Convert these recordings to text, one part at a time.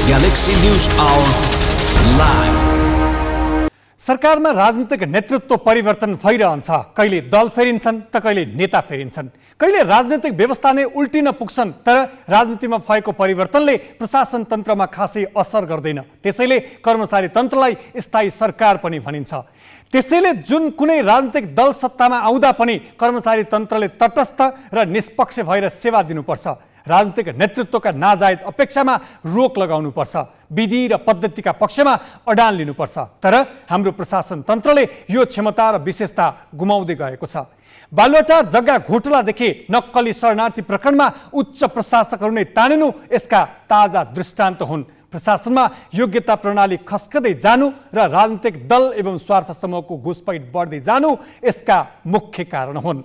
Galaxy News Hour Live. सरकारमा राजनीतिक नेतृत्व परिवर्तन भइरहन्छ। कहिले दल फेरिन्छन् त कहिले नेता फेरिन्छन्। कहिले राजनीतिक व्यवस्था नै उल्टिन पुग्छन्। तर राजनीतिमा भएको परिवर्तनले प्रशासन तन्त्रमा खासै असर गर्दैन। त्यसैले कर्मचारी तन्त्रलाई स्थायी सरकार पनि भनिन्छ। त्यसैले जुन कुनै राजनीतिक दल सत्तामा आउँदा पनि कर्मचारी तन्त्रले तटस्थ र निष्पक्ष भएर सेवा दिनुपर्छ। राजनीतिक नेतृत्वका नाजायज अपेक्षामा रोक लगाउनुपर्छ। विधि र पद्धतिका पक्षमा अडान लिनुपर्छ। तर हाम्रो प्रशासन तन्त्रले यो क्षमता र विशेषता गुमाउँदै गएको छ। बालुवाटार जग्गा घोटालादेखि नक्कली शरणार्थी प्रकरणमा उच्च प्रशासकहरू नै तानिनु यसका ताजा दृष्टान्त हुन्। प्रशासनमा योग्यता प्रणाली खस्कदै जानु र राजनीतिक दल एवं स्वार्थ समूहको घुसपैठ बढ्दै जानु यसका मुख्य कारण हुन्।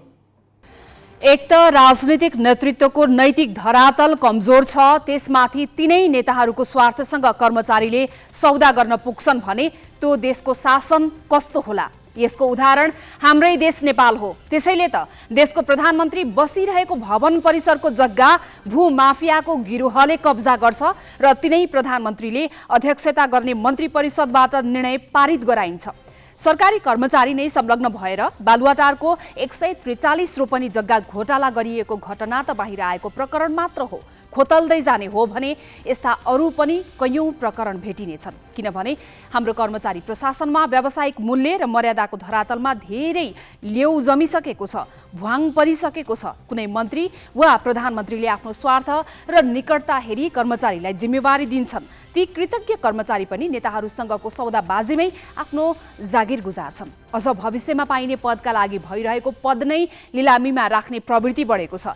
एक त राजनीतिक नेतृत्वको नैतिक धरातल कमजोर छ, त्यसमाथि तिनै नेताहरूको स्वार्थसँग कर्मचारीले सौदा गर्न पुग्छन् भने त्यो देशको शासन कस्तो होला? यसको उदाहरण हाम्रै देश नेपाल हो। त्यसैले त देशको प्रधानमन्त्री बसिरहेको भवन परिसरको जग्गा भूमाफियाको गिरोहले कब्जा गर्छ र तिनै प्रधानमन्त्रीले अध्यक्षता गर्ने मन्त्री परिषदबाट निर्णय पारित गराइन्छ। सरकारी कर्मचारी नै संलग्न भएर बालुवाटारको 143 रोपनी जग्गा घोटाला गरिएको घटना त बाहिर आएको प्रकरण मात्र हो। खोतल्दै जाने हो भने यस्ता अरू पनि कयौं प्रकरण भेटिनेछन्। किनभने हाम्रो कर्मचारी प्रशासनमा व्यावसायिक मूल्य र मर्यादाको धरातलमा धेरै लेउ जमिसकेको छ, भ्वाङ परिसकेको छ। कुनै मन्त्री वा प्रधानमन्त्रीले आफ्नो स्वार्थ र निकटता हेरी कर्मचारीलाई जिम्मेवारी दिन्छन्। ती कृतज्ञ कर्मचारी पनि नेताहरूसँगको सौदाबाजीमै आफ्नो जागिर गुजार्छन्। अझ भविष्यमा पाइने पदका लागि भइरहेको पद नै लिलामीमा राख्ने प्रवृत्ति बढेको छ।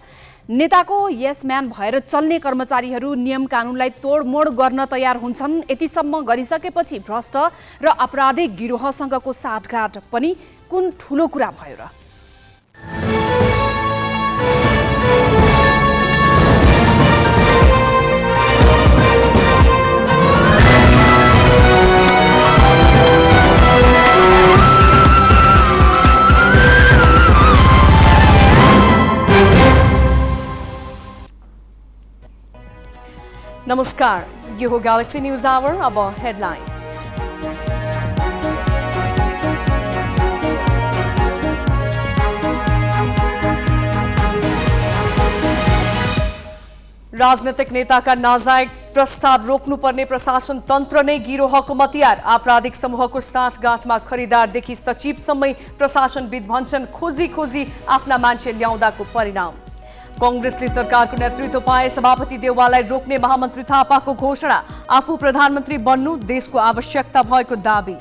नेताको यसम्यान भएर चल्ने कर्मचारीहरू नियम कानुनलाई तोडमोड गर्न तयार हुन्छन्। यतिसम्म गरिसकेपछि भ्रष्ट र आपराधिक गिरोहसँगको साठगाँठ पनि कुन ठुलो कुरा भयो र? नमस्कार, यो हो गैलेक्सी न्यूज आवर। अब हेडलाइंस। राजनीतिक नेताका नाजायज प्रस्ताव रोक्नुपर्ने प्रशासन तन्त्र नै गिरोहको मतियार। आपराधिक समूहको साठगाँठमा खरिदारदेखि सचिवसम्मै प्रशासनविद भन्छन् खोजी खोजी आफ्ना मान्छे ल्याउँदाको परिणाम। कांग्रेसले सरकारको नेतृत्व पाए सभापति देउवालाई रोक्ने महामन्त्री थापाको घोषणा। आफू प्रधानमन्त्री बन्नु देशको आवश्यकता भएको दाबी।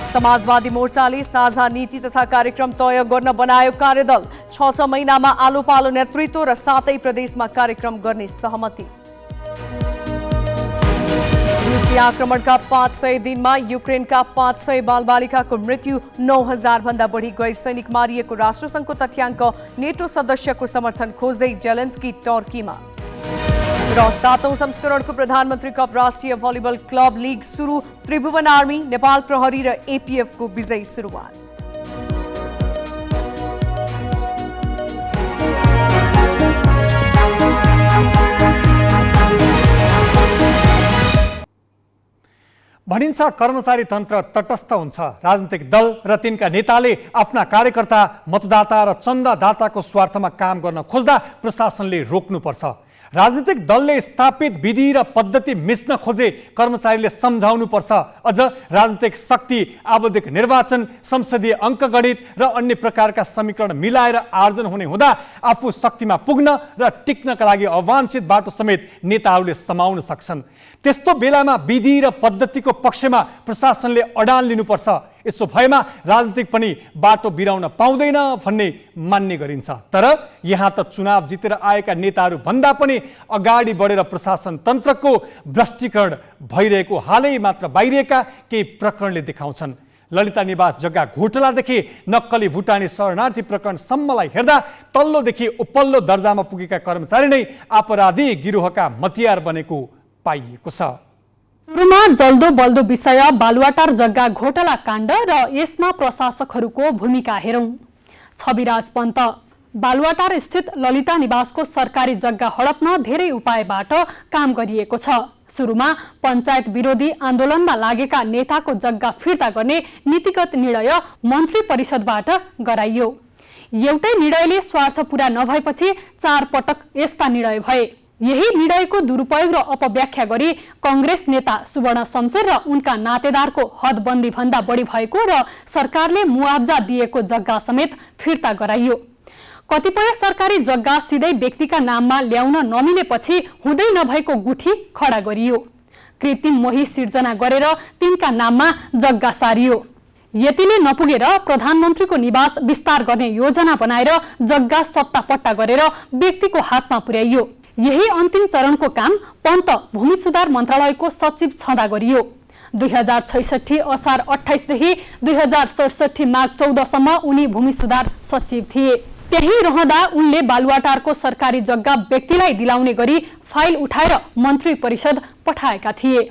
समाजवादी मोर्चाले साझा नीति तथा कार्यक्रम तय गर्न बनायो कार्यदल। 6 महिनामा आलो पालो नेतृत्व र 7 प्रदेशमा कार्यक्रम गर्ने सहमति। रुसी आक्रमणका 500 दिनमा युक्रेनका 500 बालबालिकाको मृत्यु, 9000 भन्दा बढी गैर सैनिक मारिएको राष्ट्रसङ्घको तथ्याङ्क। नेटो सदस्यको समर्थन खोज्दै जेलेन्स्की टर्कीमा। र 7औं संस्करणको प्रधानमन्त्री कप राष्ट्रिय भलिबल क्लब लिग सुरु। त्रिभुवन आर्मी, नेपाल प्रहरी र एपीएफको विजयी सुरुवात। भनिन्छ कर्मचारी तन्त्र तटस्थ हुन्छ। राजनीतिक दल र तिनका नेताले आफ्ना कार्यकर्ता, मतदाता र चन्दादाताको स्वार्थमा काम गर्न खोज्दा प्रशासनले रोक्नुपर्छ। राजनीतिक दलले स्थापित विधि र पद्धति मिच्न खोजे कर्मचारीले सम्झाउनुपर्छ। अझ राजनीतिक शक्ति, आवधिक निर्वाचन, संसदीय अङ्कगणित र अन्य प्रकारका समीकरण मिलाएर आर्जन हुने हुँदा आफू शक्तिमा पुग्न र टिक्नका लागि अवाञ्छित बाटो समेत नेताहरूले समाउन सक्छन्। त्यस्तो बेलामा विधि र पद्धतिको पक्षमा प्रशासनले अडान लिनुपर्छ। यसो भएमा राजनीतिक पनि बाटो बिराउन पाउँदैन भन्ने मान्ने गरिन्छ। तर यहाँ त चुनाव जितेर आएका नेताहरू भन्दा पनि अगाडि बढेर प्रशासन तन्त्रको भ्रष्टीकरण भइरहेको हालै मात्र बाहिरिएका केही प्रकरणले देखाउँछन्। ललिता निवास जग्गा घोटालादेखि नक्कली भुटानी शरणार्थी प्रकरणसम्मलाई हेर्दा तल्लोदेखि उपल्लो दर्जामा पुगेका कर्मचारी नै अपराधी गिरोहका मतियार बनेको पाइएको छ। सुरुमा जल्दो बल्दो विषय बालुवाटार जग्गा घोटाला काण्ड र यसमा प्रशासकहरूको भूमिका हेरौं। छविराज पन्त बालुवाटार स्थित ललिता निवासको सरकारी जग्गा हडप्न धेरै उपायबाट काम गरिएको छ। सुरुमा पञ्चायत विरोधी आन्दोलनमा लागेका नेताको जग्गा फिर्ता गर्ने नीतिगत निर्णय मन्त्री परिषदबाट गराइयो। एउटै निर्णयले स्वार्थ पूरा नभएपछि 4 पटक यस्ता निर्णय भए। यही निर्णयको दुरुपयोग र अपव्याख्या गरी कांग्रेस नेता सुवर्ण शमशेर र उनका नातेदारको हदबन्दी भन्दा बढी भएको र सरकारले मुआवजा दिएको जग्गा समेत फिर्ता गराइयो। कतिपय सरकारी जग्गा सिधै व्यक्तिका नाममा ल्याउन नमिलेपछि हुँदै नभएको गुठी खडा गरियो। कृत्रिम मोही सिर्जना गरेर तिनका नाममा जग्गा सारियो। यतिले नपुगेर प्रधानमन्त्रीको निवास विस्तार गर्ने योजना बनाएर जग्गा सट्टापट्टा गरेर व्यक्तिको हातमा पुर्याइयो। यही अन्तिम चरणको काम पन्त भूमि सुधार मन्त्रालयको सचिव छँदा गरियो। 2066 असार 28 देखि 2067 माघ 14 सम्म उनी भूमि सुधार सचिव थिए। त्यही रहँदा उनले बालुवाटारको सरकारी जग्गा व्यक्तिलाई दिलाउने गरी फाइल उठाएर मन्त्री परिषद पठाएका थिए।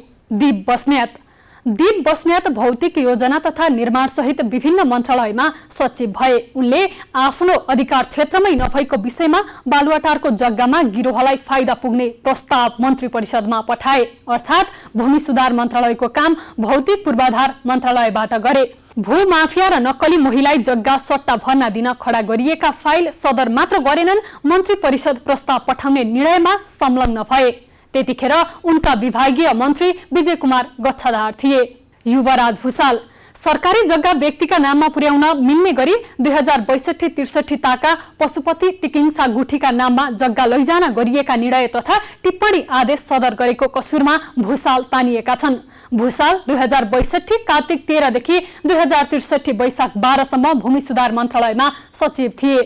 दीप बस्नेत भौतिक योजना तथा निर्माण सहित विभिन्न मन्त्रालयमा सचिव भए। उनले आफ्नो अधिकार क्षेत्रमै नभएको विषयमा बालुवाटारको जग्गामा गिरोहलाई फाइदा पुग्ने प्रस्ताव मन्त्री परिषदमा पठाए। अर्थात् भूमि सुधार मन्त्रालयको काम भौतिक पूर्वाधार मन्त्रालयबाट गरे। भूमाफिया र नक्कली मोहीलाई जग्गा सट्टा भर्ना दिन खडा गरिएका फाइल सदर मात्र गरेनन्, मन्त्री परिषद प्रस्ताव पठाउने निर्णयमा संलग्न भए। त्यतिखेर उनका विभागीय मन्त्री विजय कुमार गच्छदार थिए। युवराज भुसाल सरकारी जग्गा व्यक्तिका नाममा पुर्याउन मिल्ने गरी 2062-63 ताका पशुपति टिकिङसा गुठीका नाममा जग्गा लैजान गरिएका निर्णय तथा टिप्पणी आदेश सदर गरेको कसुरमा भुसाल तानिएका छन्। भुसाल 2062 कार्तिक 13 देखि 2063 वैशाख 12 सम्म भूमि सुधार मन्त्रालयमा सचिव थिए।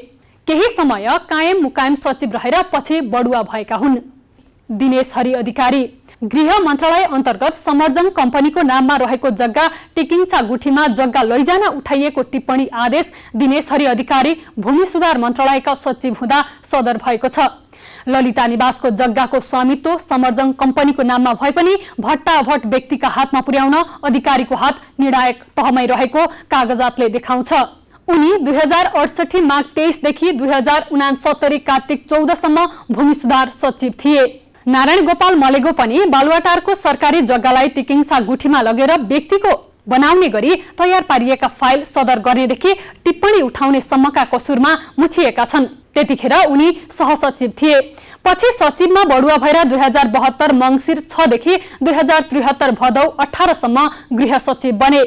केही समय कायम मुकायम सचिव रहेर पछि बढुवा भएका हुन्। दिनेश हरि अधिकारी गृह मन्त्रालय अन्तर्गत समर्जन कम्पनीको नाममा रहेको जग्गा टिकिङसा गुठीमा जग्गा लैजान उठाइएको टिप्पणी आदेश दिनेश हरि अधिकारी भूमि सुधार मन्त्रालयका सचिव हुँदा सदर भएको छ। ललिता निवासको जग्गाको स्वामित्व समर्जन कम्पनीको नाममा भए पनि भट्टाभट व्यक्तिका हातमा पुर्याउन अधिकारीको हात निर्णायक तहमै रहेको कागजातले देखाउँछ। उनी 2068 माघ 23 देखि 2069 कार्तिक 14 सम्म भूमि सुधार सचिव थिए। नारायण गोपाल मलेगो पनि बालुवाटारको सरकारी जग्गालाई टिकिङसा गुठीमा लगेर व्यक्तिको बनाउने गरी तयार पारिएका फाइल सदर गर्नेदेखि टिप्पणी उठाउने सम्मका कसुरमा मुछिएका छन्। त्यतिखेर उनी सहसचिव थिए। पछि सचिवमा बढुवा भएर 2072 मङ्सिर 6 देखि 2073 भदौ 18 सम्म गृह सचिव बने।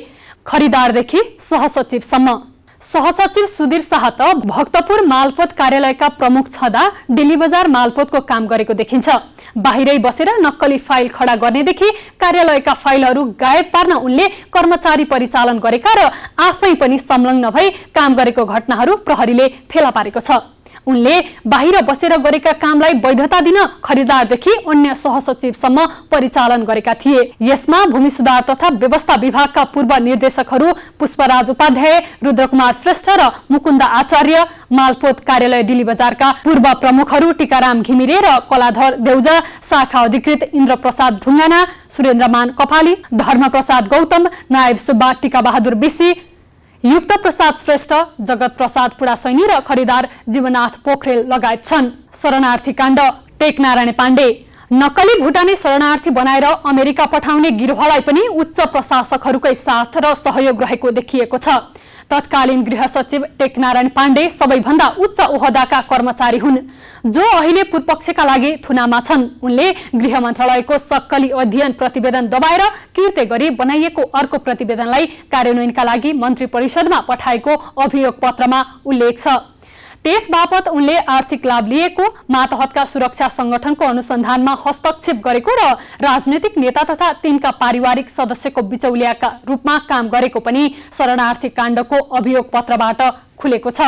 खरिदारदेखि सहसचिवसम्म। सहसचिव सुधीर शाह त भक्तपुर मालपोत कार्यालयका प्रमुख छँदा दिल्ली बजार मालपोतको काम गरेको देखिन्छ। बाहिरै बसेर नक्कली फाइल खडा गर्नेदेखि कार्यालयका फाइलहरू गायब पार्न उनले कर्मचारी परिचालन गरेका र आफै पनि संलग्न भई काम गरेको घटनाहरू प्रहरीले फेला पारेको छ। उनले बाहिर बसेर गरेका कामलाई वैधता दिन खरिदारदेखि अन्य सहसचिवसम्म परिचालन गरेका थिए। यसमा भूमि सुधार तथा व्यवस्था विभागका पूर्व निर्देशकहरू पुष्पराज उपाध्याय, रुद्रकुमार श्रेष्ठ र मुकुन्द आचार्य, मालपोत कार्यालय दिल्ली बजारका पूर्व प्रमुखहरू टीकाराम घिमिरे र कलाधर देउजा, शाखा अधिकृत इन्द्र प्रसाद ढुङ्गाना, सुरेन्द्रमान कपाली, धर्मप्रसाद गौतम, नायब सुब्बा टीकाबहादुर बिसी, युक्त प्रसाद श्रेष्ठ, जगत प्रसाद पुडासैनी र खरिदार जीवनाथ पोखरेल लगायत छन्। शरणार्थी काण्ड टेकनारायण पाण्डे नक्कली भुटानी शरणार्थी बनाएर अमेरिका पठाउने गिरोहलाई पनि उच्च प्रशासकहरूकै साथ र सहयोग रहेको देखिएको छ। तत्कालीन गृह सचिव टेकनारायण पाण्डे सबैभन्दा उच्च ओहदाका कर्मचारी हुन्, जो अहिले पूर्वपक्षका लागि थुनामा छन्। उनले गृह मन्त्रालयको सक्कली अध्ययन प्रतिवेदन दबाएर किर्ते गरी बनाइएको अर्को प्रतिवेदनलाई कार्यान्वयनका लागि मन्त्री परिषदमा पठाएको अभियोग पत्रमा उल्लेख छ। त्यसबापत उनले आर्थिक लाभ लिएको, मातहतका सुरक्षा संगठनको अनुसन्धानमा हस्तक्षेप गरेको र राजनीतिक नेता तथा तिनका पारिवारिक सदस्यको बिचौलियाका रूपमा काम गरेको पनि शरणार्थी काण्डको अभियोग पत्रबाट खुलेको छ।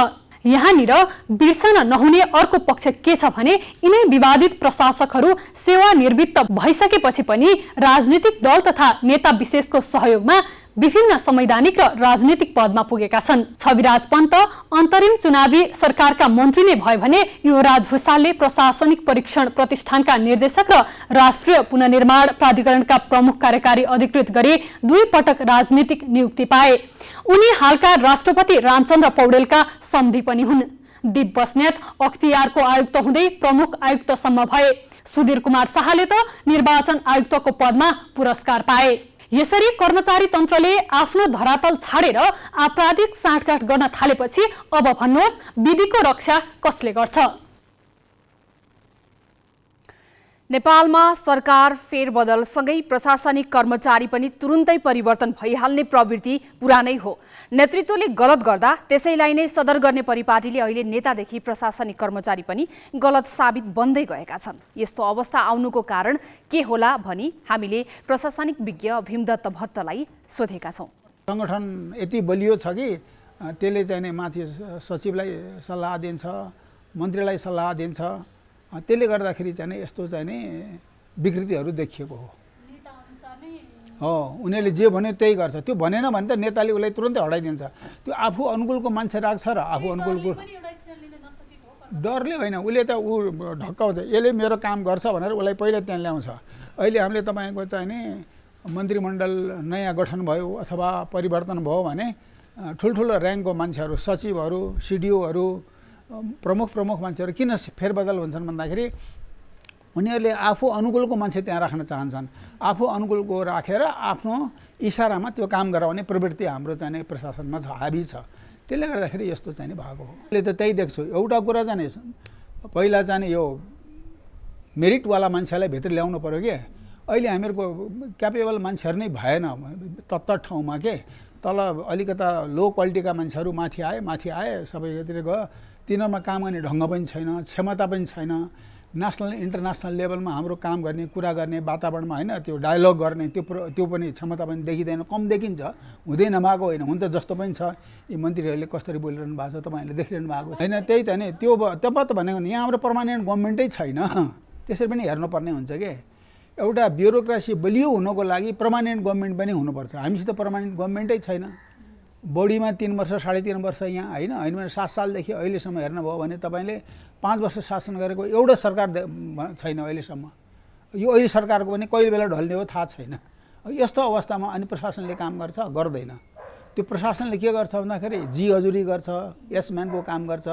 यहाँनिर बिर्सन नहुने अर्को पक्ष के छ भने यिनै विवादित प्रशासकहरू सेवानिवृत्त भइसकेपछि पनि राजनीतिक दल तथा नेता विशेषको सहयोगमा विभिन्न संवैधानिक र राजनीतिक पदमा पुगेका छन्। छविराज पन्त अन्तरिम चुनावी सरकारका मन्त्री नै भए भने युवराज भुसालले प्रशासनिक परीक्षण प्रतिष्ठानका निर्देशक र राष्ट्रिय पुनर्निर्माण प्राधिकरणका प्रमुख कार्यकारी अधिकृत गरी 2 पटक राजनीतिक नियुक्ति पाए। उनी हालका राष्ट्रपति रामचन्द्र पौडेलका सम्धी पनि हुन्। दीप बस्नेत अख्तियारको आयुक्त हुँदै प्रमुख आयुक्तसम्म भए। सुधीर कुमार शाहले त निर्वाचन आयुक्तको पदमा पुरस्कार पाए। यसरी कर्मचारी तन्त्रले आफ्नो धरातल छाडेर आपराधिक साँठगाँठ गर्न थालेपछि अब भन्नुहोस् विधिको रक्षा कसले गर्छ? नेपालमा सरकार फेरबदलसँगै प्रशासनिक कर्मचारी पनि तुरुन्तै परिवर्तन भइहाल्ने प्रवृत्ति पुरानै हो। नेतृत्वले गलत गर्दा त्यसैलाई नै सदर गर्ने परिपाटीले अहिले नेतादेखि प्रशासनिक कर्मचारी पनि गलत साबित बन्दै गएका छन्। यस्तो अवस्था आउनुको कारण के होला भनी हामीले प्रशासनिक विज्ञ भीमदत्त भट्टलाई सोधेका छौँ। संगठन यति बलियो छ कि त्यसले चाहिँ माथि सचिवलाई सल्लाह दिन्छ, मन्त्रीलाई सल्लाह दिन्छ। त्यसले गर्दाखेरि चाहिँ यस्तो चाहिँ विकृतिहरू देखिएको हो। उनीहरूले जे भन्यो त्यही गर्छ। त्यो भनेन भने त नेताले उसलाई तुरन्तै हटाइदिन्छ। त्यो आफू अनुकूलको मान्छे राख्छ र आफू अनुकूलको डरले होइन, उसले त ऊ ढक्काउँछ। यसले मेरो काम गर्छ भनेर उसलाई पहिला त्यहाँ ल्याउँछ। अहिले हामीले तपाईँको चाहिँ मन्त्रीमण्डल नयाँ गठन भयो अथवा परिवर्तन भयो भने ठुल्ठुलो ऱ्याङ्कको मान्छेहरू, सचिवहरू, सिडिओहरू, प्रमुख मान्छेहरू किन फेरबदल हुन्छन् भन्दाखेरि उनीहरूले आफू अनुकूलको मान्छे त्यहाँ राख्न चाहन्छन्। आफू अनुकूलको राखेर आफ्नो इसारामा त्यो काम गराउने प्रवृत्ति हाम्रो चाहिँ प्रशासनमा छ, हाबी छ। त्यसले गर्दाखेरि यस्तो चाहिँ भएको हो। अहिले त त्यही देख्छु। एउटा कुरा चाहिँ पहिला चाहिँ यो मेरिटवाला मान्छेलाई भित्र ल्याउनु पऱ्यो कि अहिले हामीहरूको क्यापेबल मान्छेहरू नै भएन तत्त ठाउँमा के। तल अलिकता लो क्वालिटीका मान्छेहरू माथि आए सबैतिर गयो। तिनीहरूमा काम गर्ने ढङ्ग पनि छैन, क्षमता पनि छैन। नेसनल इन्टरनेसनल लेभलमा हाम्रो काम गर्ने, कुरा गर्ने वातावरणमा होइन त्यो डायलग गर्ने त्यो पनि क्षमता पनि देखिँदैन, कम देखिन्छ। हुँदै नभएको होइन, हुन त जस्तो पनि छ। यी मन्त्रीहरूले कसरी बोलिरहनु भएको छ तपाईँहरूले देखिरहनु भएको छैन। त्यही त नि त्यो त भनेको नि यहाँ हाम्रो पर्मानेन्ट गभर्मेन्टै छैन। त्यसरी पनि हेर्नुपर्ने हुन्छ कि एउटा ब्युरोक्रेसी बलियो हुनको लागि पर्मानेन्ट गभर्मेन्ट पनि हुनुपर्छ। हामीसित पर्मानेन्ट गभर्मेन्टै छैन। बढीमा 3 वर्ष 3.5 वर्ष यहाँ होइन भने 7 सालदेखि अहिलेसम्म हेर्नुभयो भने तपाईँले 5 वर्ष शासन गरेको एउटा सरकार छैन अहिलेसम्म। यो अहिले सरकारको पनि कहिले बेला ढल्ने हो थाहा छैन। यस्तो अवस्थामा अनि प्रशासनले काम गर्छ गर्दैन। त्यो प्रशासनले के गर्छ भन्दाखेरि जी हजुरी गर्छ, यसम्यानको काम गर्छ,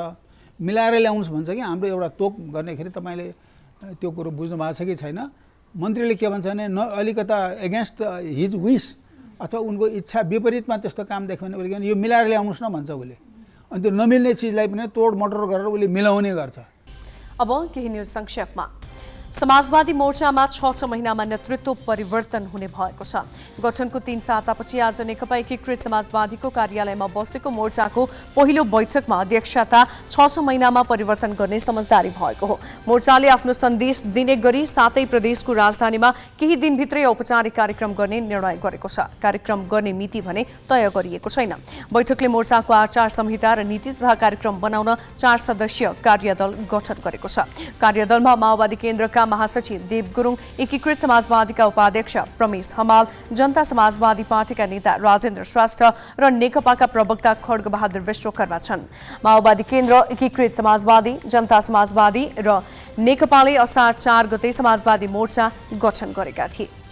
मिलाएर ल्याउनुहोस् भन्छ कि हाम्रो एउटा तोक गर्नेखेरि तपाईँले त्यो कुरो बुझ्नु भएको छ कि छैन। मन्त्रीले के भन्छ भने अलिकता एगेन्स्ट हिज विस अथवा उनको इच्छा विपरीतमा त्यस्तो काम देख्यो भने उसले यो मिलाएर ल्याउनुहोस् न भन्छ उसले। अनि त्यो नमिल्ने चिजलाई पनि तोड मटर गरेर उसले मिलाउने गर्छ। अब केही न्युज संक्षेपमा। समाजवादी मोर्चामा 6 महिनामा नेतृत्व परिवर्तन हुने भएको छ। गठनको 3 सातापछि आज नेकपा एकीकृत समाजवादीको कार्यालयमा बसेको मोर्चाको पहिलो बैठकमा अध्यक्षता 6 महिनामा परिवर्तन गर्ने समझदारी भएको हो। मोर्चाले आफ्नो सन्देश दिने गरी 7 प्रदेशको राजधानीमा केही दिनभित्रै औपचारिक कार्यक्रम गर्ने निर्णय गरेको छ। कार्यक्रम गर्ने मिति भने तय गरिएको छैन। बैठकले मोर्चाको आचार संहिता र नीति तथा कार्यक्रम बनाउन 4 सदस्यीय कार्यदल गठन गरेको छ। कार्यदलमा माओवादी केन्द्रका महासचिव देव गुरुङ, एकीकृत समाजवादीका उपाध्यक्ष प्रमेश हमाल, जनता समाजवादी पार्टीका नेता राजेन्द्र श्रेष्ठ र नेकपाका प्रवक्ता खड्गबहादुर विश्वकर्मा छन्। माओवादी केन्द्र, एकीकृत समाजवादी, जनता समाजवादी र नेकपाले असार 4 गते समाजवादी मोर्चा गठन गरेका थिए।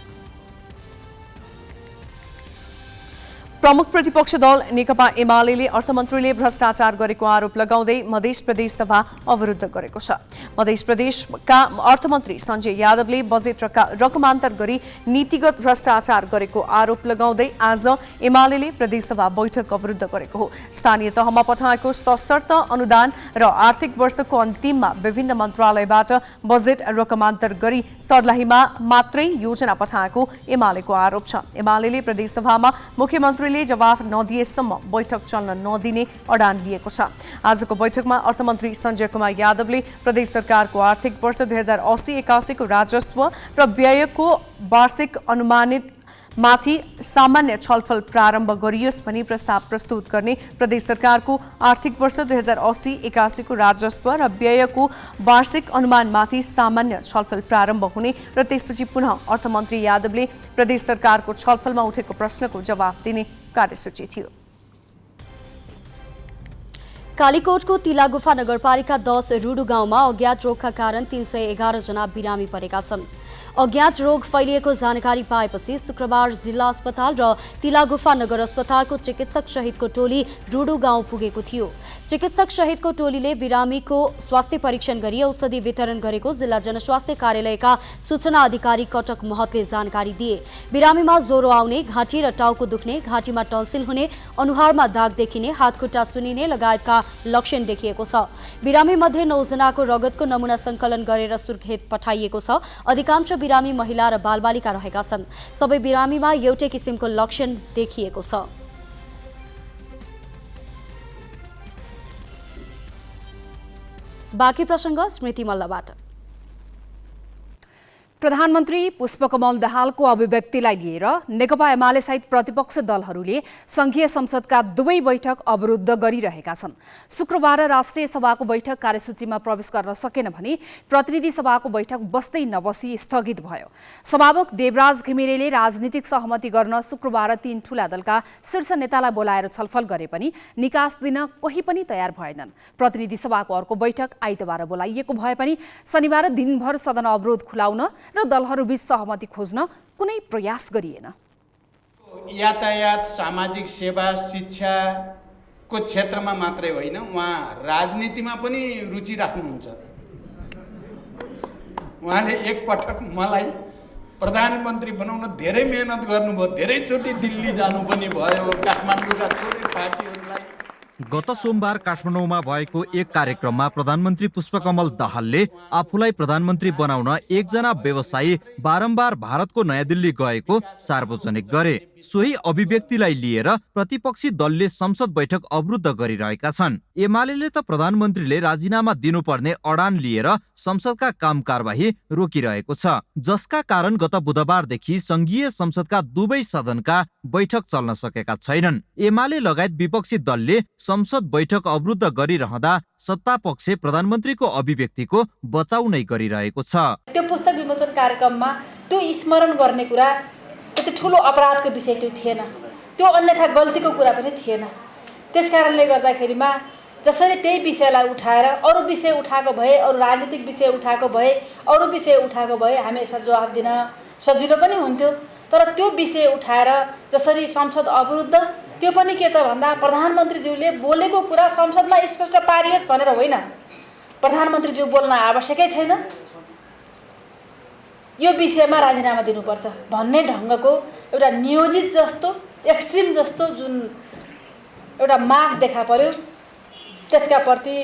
प्रमुख प्रतिपक्ष दल नेकपा एमाले अर्थमन्त्रीले भ्रष्टाचार गरेको आरोप लगाउँदै मध्य प्रदेश सभा अवरुद्ध गरेको छ। मध्य प्रदेशका अर्थमन्त्री सञ्जय यादवले बजेट रकमान्तर गरी नीतिगत भ्रष्टाचार गरेको आरोप लगाउँदै आज एमाले प्रदेश सभा बैठक अवरुद्ध गरेको हो। स्थानीय तहमा पठाएको सशर्त अनुदान र आर्थिक वर्षको अन्तिममा विभिन्न मन्त्रालयबाट बजेट रकमान्तर गरी सर्लाहीमा मात्रै योजना पठाएको एमालेको आरोप छ। एमाले प्रदेश सभामा मुख्यमन्त्री जवाफ नदिएसम्म बैठक चल्न नदिने अडान लिएको छ। आजको बैठकमा अर्थमन्त्री सञ्जय कुमार यादवले प्रदेश सरकारको आर्थिक वर्ष 2080-81 को राजस्व र व्ययको वार्षिक अनुमानित माथि सामान्य छलफल प्रारम्भ गरियोस् भनी प्रस्ताव प्रस्तुत गर्ने, प्रदेश सरकारको आर्थिक वर्ष 2080-81 को राजस्व र व्ययको वार्षिक अनुमानमाथि सामान्य छलफल प्रारम्भ हुने र त्यसपछि पुनः अर्थमन्त्री यादवले प्रदेश सरकारको छलफलमा उठेको प्रश्नको जवाफ दिने कार्यसूची थियो। कालीकोटको तिलागुफा नगरपालिका 10 रुडु गाउँमा अज्ञात रोगका कारण 311 जना बिरामी परेका छन्। अज्ञात रोग फैलिएको जानकारी पाएपछि शुक्रबार जिल्ला अस्पताल र तिलागुफा नगर अस्पतालको चिकित्सक सहितको टोली रुडु गाउँ पुगेको थियो। चिकित्सक सहितको टोलीले बिरामीको स्वास्थ्य परीक्षण गरी औषधि वितरण गरेको जिल्ला जनस्वास्थ्य कार्यालयका सूचना अधिकारी कटक महतले जानकारी दिए। बिरामीमा ज्वरो आउने, घाँटी र टाउको दुख्ने, घाँटीमा टन्सिल हुने, अनुहारमा दाग देखिने, हातखुट्टा सुनिने लगायतका लक्षण देखिएको छ। बिरामी मध्ये 9 जनाको रगतको नमुना संकलन गरेर सुर्खेत पठाइएको छ। अधिकांश बिरामी महिला र बालबालिका रहेका छन्। सबै बिरामीमा एउटै किसिमको लक्षण देखिएको छ। बाँकी प्रसङ्ग स्मृति मल्लबाट। प्रधानमन्त्री पुष्पकमल दाहालको अभिव्यक्तिलाई लिएर नेकपा एमाले सहित प्रतिपक्ष दलहरूले संघीय संसदका दुवै बैठक अवरुद्ध गरिरहेका छन्। शुक्रबार राष्ट्रिय सभाको बैठक कार्यसूचीमा प्रवेश गर्न सकेन भने प्रतिनिधि सभाको बैठक बस्दै नबसी स्थगित भयो। सभामुख देवराज घिमिरेले राजनीतिक सहमति गर्न शुक्रबार 3 ठूला दलका शीर्ष नेतालाई बोलाएर छलफल गरे पनि निकास दिन कोही पनि तयार भएनन्। प्रतिनिधि सभाको अर्को बैठक आइतबार बोलाइएको भए पनि शनिबार दिनभर सदन अवरोध खुलाउन र दलहरूबीच सहमति खोज्न कुनै प्रयास गरिएन। यातायात, सामाजिक सेवा, शिक्षाको क्षेत्रमा मात्रै होइन, उहाँ राजनीतिमा पनि रुचि राख्नुहुन्छ। उहाँले एकपटक मलाई प्रधानमन्त्री बनाउन धेरै मेहनत गर्नुभयो, धेरैचोटि दिल्ली जानु पनि भयो, काठमाडौँका छोरी पार्टीहरूलाई। गत सोमबार काठमाडौँमा भएको एक कार्यक्रममा प्रधानमन्त्री पुष्पकमल दाहालले आफूलाई प्रधानमन्त्री बनाउन एकजना व्यवसायी बारम्बार भारतको नयाँ दिल्ली गएको सार्वजनिक गरे। सोही अभिव्यक्तिलाई लिएर प्रतिपक्षी दलले संसद बैठक अवरुद्ध गरिरहेका छन्। एमाले त प्रधानमन्त्रीले राजीनामा दिनुपर्ने अडान लिएर संसदका काम कारबाही रोकिरहेको छ, जसका कारण गत बुधबारदेखि संघीय संसदका दुवै सदनका बैठक चल्न सकेका छैनन्। एमाले लगायत विपक्षी दलले संसद बैठक अवरुद्ध गरिरहँदा सत्तापक्ष प्रधानमन्त्रीको अभिव्यक्तिको बचाउ नै गरिरहेको छ। त्यो पुस्तक विमोचन कार्यक्रममा त्यो स्मरण गर्ने कुरा त्यति ठुलो अपराधको विषय त्यो थिएन, त्यो अन्यथा गल्तीको कुरा पनि थिएन। त्यसकारणले गर्दाखेरिमा जसरी त्यही विषयलाई उठाएर अरू विषय उठाएको भए, अरू राजनीतिक विषय उठाएको भए, अरू विषय उठाएको भए हामी यसमा जवाफ दिन सजिलो पनि हुन्थ्यो। तर त्यो विषय उठाएर जसरी संसद अवरुद्ध, त्यो पनि के त भन्दा प्रधानमन्त्रीज्यूले बोलेको कुरा संसदमा स्पष्ट पारियोस् भनेर होइन, प्रधानमन्त्रीज्यू बोल्न आवश्यकै छैन, यो विषयमा राजीनामा दिनुपर्छ भन्ने ढङ्गको एउटा नियोजित जस्तो, एक्सट्रिम जस्तो जुन एउटा माग देखा पर्यो, त्यसका प्रति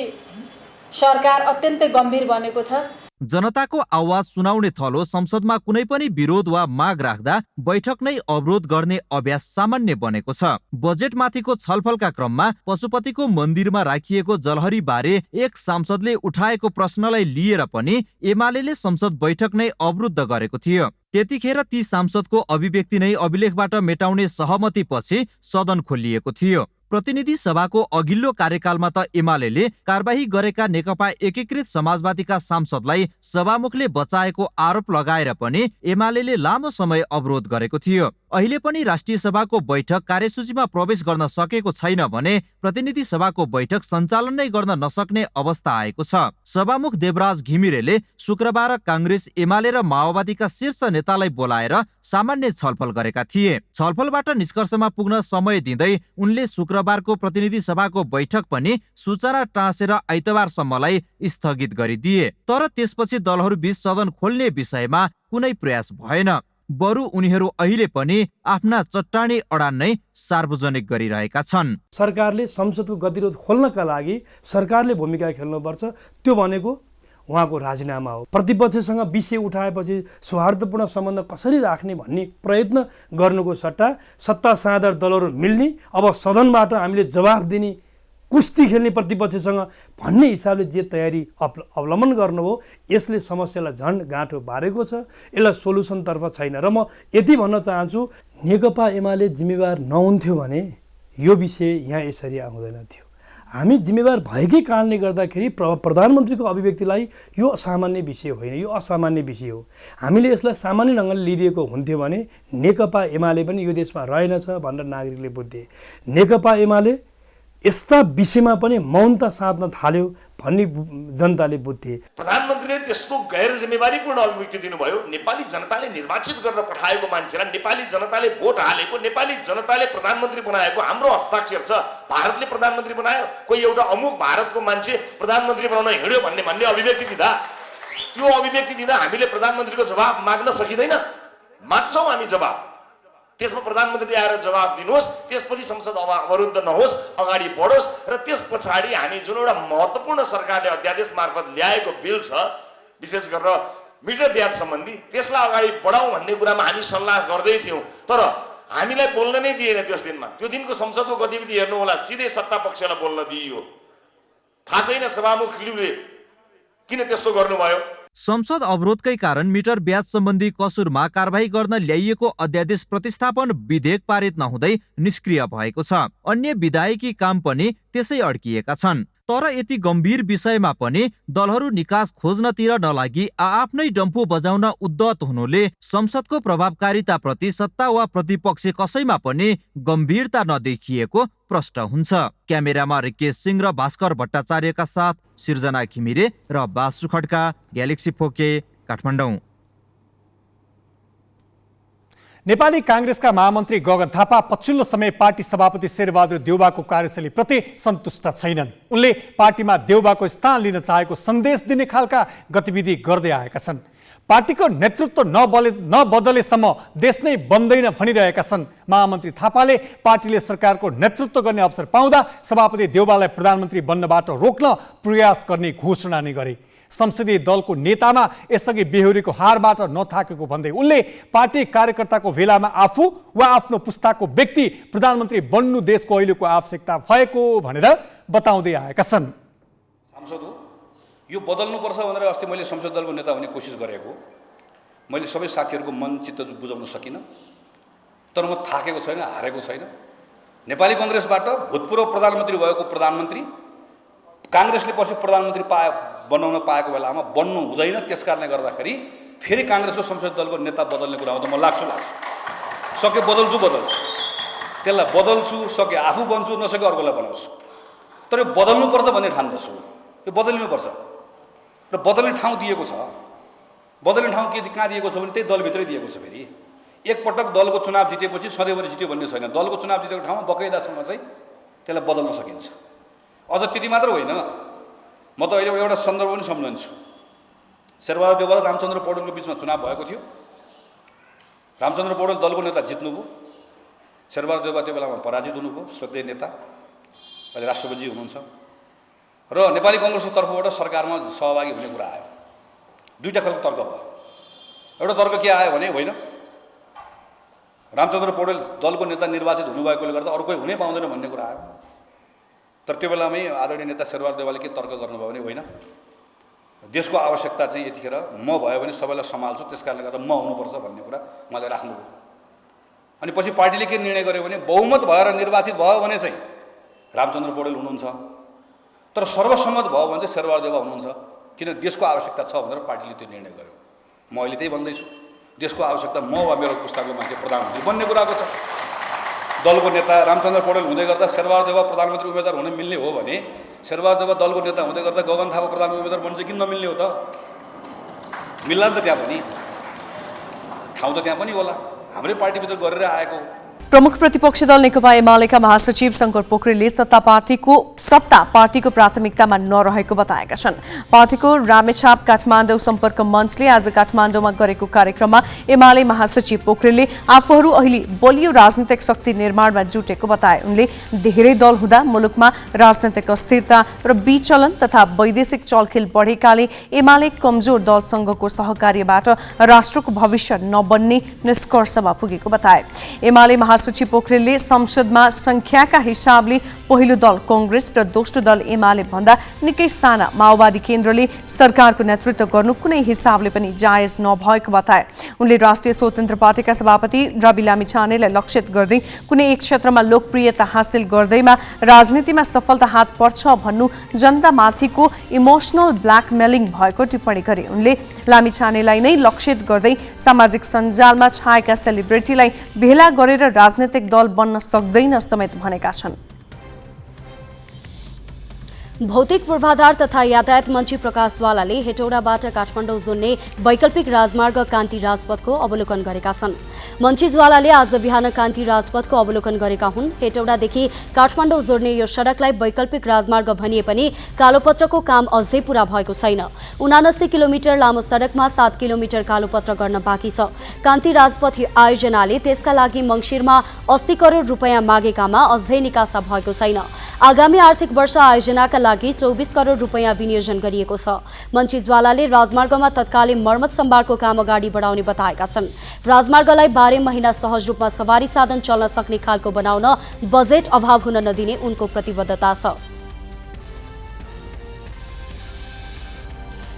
सरकार अत्यन्तै गम्भीर बनेको छ। जनताको आवाज सुनाउने थलो संसदमा कुनै पनि विरोध वा माग राख्दा बैठक नै अवरोध गर्ने अभ्यास सामान्य बनेको छ। बजेटमाथिको छलफलका क्रममा पशुपतिको मन्दिरमा राखिएको जलहरी बारे एक सांसदले उठाएको प्रश्नलाई लिएर पनि एमालेले संसद बैठक नै अवरुद्ध गरेको थियो। त्यतिखेर ती सांसदको अभिव्यक्ति नै अभिलेखबाट मेटाउने सहमतिपछि सदन खोलिएको थियो। प्रतिनिधि सभाको अघिल्लो कार्यकालमा त एमालेले कारबाही गरेका नेकपा एकीकृत समाजवादीका सांसदलाई सभामुखले बचाएको आरोप लगाएर पनि एमालेले लामो समय अवरोध गरेको थियो। अहिले पनि राष्ट्रिय सभाको बैठक कार्यसूचीमा प्रवेश गर्न सकेको छैन भने प्रतिनिधि सभाको बैठक सञ्चालन नै गर्न नसक्ने अवस्था आएको छ। सभामुख देवराज घिमिरेले शुक्रबार काङ्ग्रेस, एमाले र माओवादीका शीर्ष नेतालाई बोलाएर सामान्य छलफल गरेका थिए। छलफलबाट निष्कर्षमा पुग्न समय दिँदै उनले शुक्रबारको प्रतिनिधि सभाको बैठक पनि सूचना टाँसेर आइतबारसम्मलाई स्थगित गरिदिए। तर त्यसपछि दलहरूबीच सदन खोल्ने विषयमा कुनै प्रयास भएन। बरु उनीहरू अहिले पनि आफ्ना चट्टानी अडान नै सार्वजनिक गरिरहेका छन्। सरकारले संसदको गतिरोध खोल्नका लागि सरकारले भूमिका खेल्नुपर्छ, त्यो भनेको उहाँको राजीनामा हो। प्रतिपक्षसँग विषय उठाएपछि सौहार्दपूर्ण सम्बन्ध कसरी राख्ने भन्ने प्रयत्न गर्नुको सट्टा सत्ता साझा दलहरू मिल्ने, अब सदनबाट हामीले जवाफ दिने, कुस्ती खेल्ने प्रतिपक्षसँग भन्ने हिसाबले जे तयारी अवलम्बन गर्नु हो, यसले समस्यालाई झन् गाँठो बारेको छ। यसलाई सोलुसनतर्फ छैन। र म यति भन्न चाहन्छु, नेकपा एमाले जिम्मेवार नहुन्थ्यो भने यो विषय यहाँ यसरी आउँदैन थियो। हामी जिम्मेवार भएकै कारणले गर्दाखेरि प्रधानमन्त्रीको अभिव्यक्तिलाई यो असामान्य विषय होइन, यो असामान्य विषय हो। हामीले यसलाई सामान्य ढङ्गले लिइदिएको हुन्थ्यो भने नेकपा एमाले पनि यो देशमा रहेनछ भनेर नागरिकले बुझ्थे। नेकपा एमाले यस्ता विषयमा पनि मौनता साध्न थाल्यो भन्ने जनताले बुझ्थे। प्रधानमन्त्रीले त्यस्तो गैर जिम्मेवारीपूर्ण अभिव्यक्ति दिनुभयो। नेपाली जनताले निर्वाचित गरेर पठाएको मान्छेलाई, नेपाली जनताले भोट हालेको, नेपाली जनताले प्रधानमन्त्री बनाएको हाम्रो हस्ताक्षर छ। भारतले प्रधानमन्त्री बनायो, कोही एउटा अमुक भारतको मान्छे प्रधानमन्त्री बनाउन हिँड्यो भन्ने अभिव्यक्ति दिँदा, त्यो अभिव्यक्ति दिँदा हामीले प्रधानमन्त्रीको जवाब माग्न सकिँदैन? माग्छौँ हामी जवाब। त्यसमा प्रधानमन्त्री आएर जवाब दिनुहोस्, त्यसपछि संसद अवरुद्ध नहोस्, अगाडि बढोस् र त्यस पछाडि हामी जुन एउटा महत्त्वपूर्ण सरकारले अध्यादेश मार्फत ल्याएको बिल छ, विशेष गरेर मिटर ब्याज सम्बन्धी, त्यसलाई अगाडि बढाउँ भन्ने कुरामा हामी सल्लाह गर्दै थियौँ। तर हामीलाई बोल्न नै दिएन त्यस दिनमा। त्यो दिनको संसदको गतिविधि हेर्नु होला, सिधै सत्ता पक्षलाई बोल्न दिइयो। थाहा छैन सभामुख खिलुले किन त्यस्तो गर्नुभयो। संसद अवरोधकै कारण मिटर ब्याज सम्बन्धी कसुरमा कारबाही गर्न ल्याइएको अध्यादेश प्रतिस्थापन विधेयक पारित नहुँदै निष्क्रिय भएको छ। अन्य विधायकी काम पनि त्यसै अड्किएका छन्। तर यति गम्भीर विषयमा पनि दलहरू निकास खोज्नतिर नलागी आफ्नै डम्फु बजाउन उद्धत हुनुले संसदको प्रभावकारिताप्रति सत्ता वा प्रतिपक्ष कसैमा पनि गम्भीरता नदेखिएको प्रश्न हुन्छ। क्यामेरामा रिकेश सिंह र भास्कर भट्टाचार्यका साथ सिर्जना घिमिरे र बासु खड्का, ग्यालेक्सी फोके, काठमाडौँ। नेपाली कांग्रेसका महामन्त्री गगन थापा पछिल्लो समय पार्टी सभापति शेरबहादुर देउवाको कार्यशैलीप्रति सन्तुष्ट छैनन्। उनले पार्टीमा देउवाको स्थान लिन चाहेको सन्देश दिने खालका गतिविधि गर्दै आएका छन्। पार्टीको नेतृत्व नबदलेसम्म देश नै बन्दैन भनिरहेका छन्। महामन्त्री थापाले पार्टीले सरकारको नेतृत्व गर्ने अवसर पाउँदा सभापति देउवालाई प्रधानमन्त्री बन्नबाट रोक्न प्रयास गर्ने घोषणा नै गरे। संसदीय दलको नेतामा यसअघि बेहोरीको हारबाट नथाकेको भन्दै उनले पार्टी कार्यकर्ताको भेलामा आफू वा आफ्नो पुस्ताको व्यक्ति प्रधानमन्त्री बन्नु देशको अहिलेको आवश्यकता भएको भनेर बताउँदै आएका छन्। सांसद हो, यो बदल्नुपर्छ भनेर अस्ति मैले संसद दलको नेता हुने कोसिस गरेको, मैले सबै साथीहरूको मन चित्त बुझाउन सकिनँ। तर म थाकेको छैन, हारेको छैन। नेपाली कङ्ग्रेसबाट भूतपूर्व प्रधानमन्त्री भएको प्रधानमन्त्री काङ्ग्रेसले पछि प्रधानमन्त्री बनाउन पाएको बेलामा बन्नु हुँदैन। त्यस कारणले गर्दाखेरि फेरि काङ्ग्रेसको संसदीय दलको नेता बदल्ने कुरामा त म लाग्छु सके बदल्छु, त्यसलाई बदल्छु, सके आफू बन्छु, नसके अर्कोलाई बनाउँछु। तर यो बदल्नुपर्छ भन्ने ठान्दछु, यो बदलिनुपर्छ र बदल्ने ठाउँ दिएको छ। बदल्ने ठाउँ कहाँ दिएको छ भने त्यही दलभित्रै दिएको छ। फेरि एकपटक दलको चुनाव जितेपछि सधैँभरि जित्यो भन्ने छैन। दलको चुनाव जितेको ठाउँमा बकैदासम्म चाहिँ त्यसलाई बदल्न सकिन्छ। अझ त्यति मात्र होइन, म त अहिले एउटा सन्दर्भ पनि सम्झन्छु। शेरबहादुर देउवा र रामचन्द्र पौडेलको बिचमा चुनाव भएको थियो। रामचन्द्र पौडेल दलको नेता जित्नुभयो, शेरबहादुर देउवा त्यो बेलामा पराजित हुनुभयो। श्रद्धेय नेता, अहिले राष्ट्रपति हुनुहुन्छ र नेपाली कङ्ग्रेसको तर्फबाट सरकारमा सहभागी हुने कुरा आयो। दुईवटा खालको तर्क भयो। एउटा तर्क के आयो भने होइन, रामचन्द्र पौडेल दलको नेता निर्वाचित हुनुभएकोले गर्दा अरू कोही हुनै पाउँदैन भन्ने कुरा आयो। तर त्यो बेलामै आदरणीय नेता शेरबहादुर देउवाले के तर्क गर्नुभयो भने होइन, देशको आवश्यकता चाहिँ यतिखेर म भयो भने सबैलाई सम्हाल्छु, त्यस कारणले गर्दा म हुनुपर्छ भन्ने कुरा उहाँले राख्नुभयो। अनि पछि पार्टीले के निर्णय गर्यो भने बहुमत भएर निर्वाचित भयो भने चाहिँ रामचन्द्र पौडेल हुनुहुन्छ, तर सर्वसम्मत भयो भने चाहिँ शेरबहादुर देउवा हुनुहुन्छ। किन देशको आवश्यकता छ भनेर पार्टीले त्यो निर्णय गर्यो। म अहिले त्यही भन्दैछु, देशको आवश्यकता म वा मेरो पुस्ताको मान्छे प्रधानमन्त्री बन्ने कुराको छ। दलको नेता रामचन्द्र पौडेल हुँदै गर्दा शेरबहादुर देउवा प्रधानमन्त्री उम्मेदवार हुन मिल्ने हो भने शेरबहादुर देउवा दलको नेता हुँदै गर्दा गगन थापा प्रधानमन्त्री उम्मेदवार बन्न चाहिँ किन नमिल्ने हो त? मिल्ला नि त, त्यहाँ पनि ठाउँ त त्यहाँ पनि होला, हाम्रै पार्टीभित्र गरेर आएको। प्रमुख प्रतिपक्षी दल नेकपा एमालेका महासचिव शंकर पोखरेलले सत्ता पार्टीको प्राथमिकतामा नरहेको बताएका छन्। पार्टीको रामेछाप काठमाडौँ सम्पर्क मञ्चले आज काठमाडौँमा गरेको कार्यक्रममा एमाले महासचिव पोखरेलले आफूहरू अहिले बलियो राजनीतिक शक्ति निर्माणमा जुटेको बताए। उनले धेरै दल हुँदा मुलुकमा राजनीतिक अस्थिरता र विचलन तथा वैदेशिक चलखेल बढेकाले एमाले कमजोर दलसँगको सहकार्यबाट राष्ट्रको भविष्य नबन्ने निष्कर्षमा पुगेको बताए। एमाले महासचिव पोखरेलले संसदमा संख्याका हिसाबले पहिलो दल कांग्रेस र दोस्रो दल एमाले भन्दा निकै साना माओवादी केन्द्रले सरकारको नेतृत्व गर्नु कुनै हिसाबले पनि जायज नभएको बताए। उनले राष्ट्रिय स्वतन्त्र पार्टीका सभापति रवि लामिछानेलाई लक्षित गर्दै कुनै एक क्षेत्रमा लोकप्रियता हासिल गर्दैमा राजनीतिमा सफलता हात पर्छ भन्नु जनतामाथिको इमोसनल ब्ल्याकमेलिङ भएको टिप्पणी गरे। उनले लामिछानेलाई नै लक्षित गर्दै सामाजिक सञ्जालमा छाएका सेलिब्रिटीलाई भेला गरेर राजनीतिक दल बन्न सक्दैन समेत भनेका छन्। भौतिक पूर्वाधार तथा यातायात मन्त्री प्रकाश वालाले हेटौडाबाट काठमाडौँ जोड्ने वैकल्पिक राजमार्ग कान्ति राजपथको अवलोकन गरेका छन्। मन्त्री ज्वालाले आज बिहान कान्ति राजपथको अवलोकन गरेका हुन्। हेटौडादेखि काठमाडौँ जोड्ने यो सडकलाई वैकल्पिक राजमार्ग भनिए पनि कालोपत्रको काम अझै पूरा भएको छैन। 79 किलोमिटर लामो सडकमा 7 किलोमिटर कालोपत्र गर्न बाँकी छ। कान्ति राजपथ आयोजनाले त्यसका लागि मङ्सिरमा 80 करोड रुपियाँ मागेकामा अझै निकासा भएको छैन। आगामी आर्थिक वर्ष आयोजनाका लागि 24 करोड रुपियाँ विनियोजन गरिएको छ। मन्त्री ज्वालाले राजमार्गमा तत्कालीन मर्मत सम्भारको काम अगाडि बढाउने बताएका छन्। राजमार्गलाई 12 महिना सहज रूपमा सवारी साधन चल्न सक्ने खालको बनाउन बजेट अभाव हुन नदिने उनको प्रतिबद्धता छ।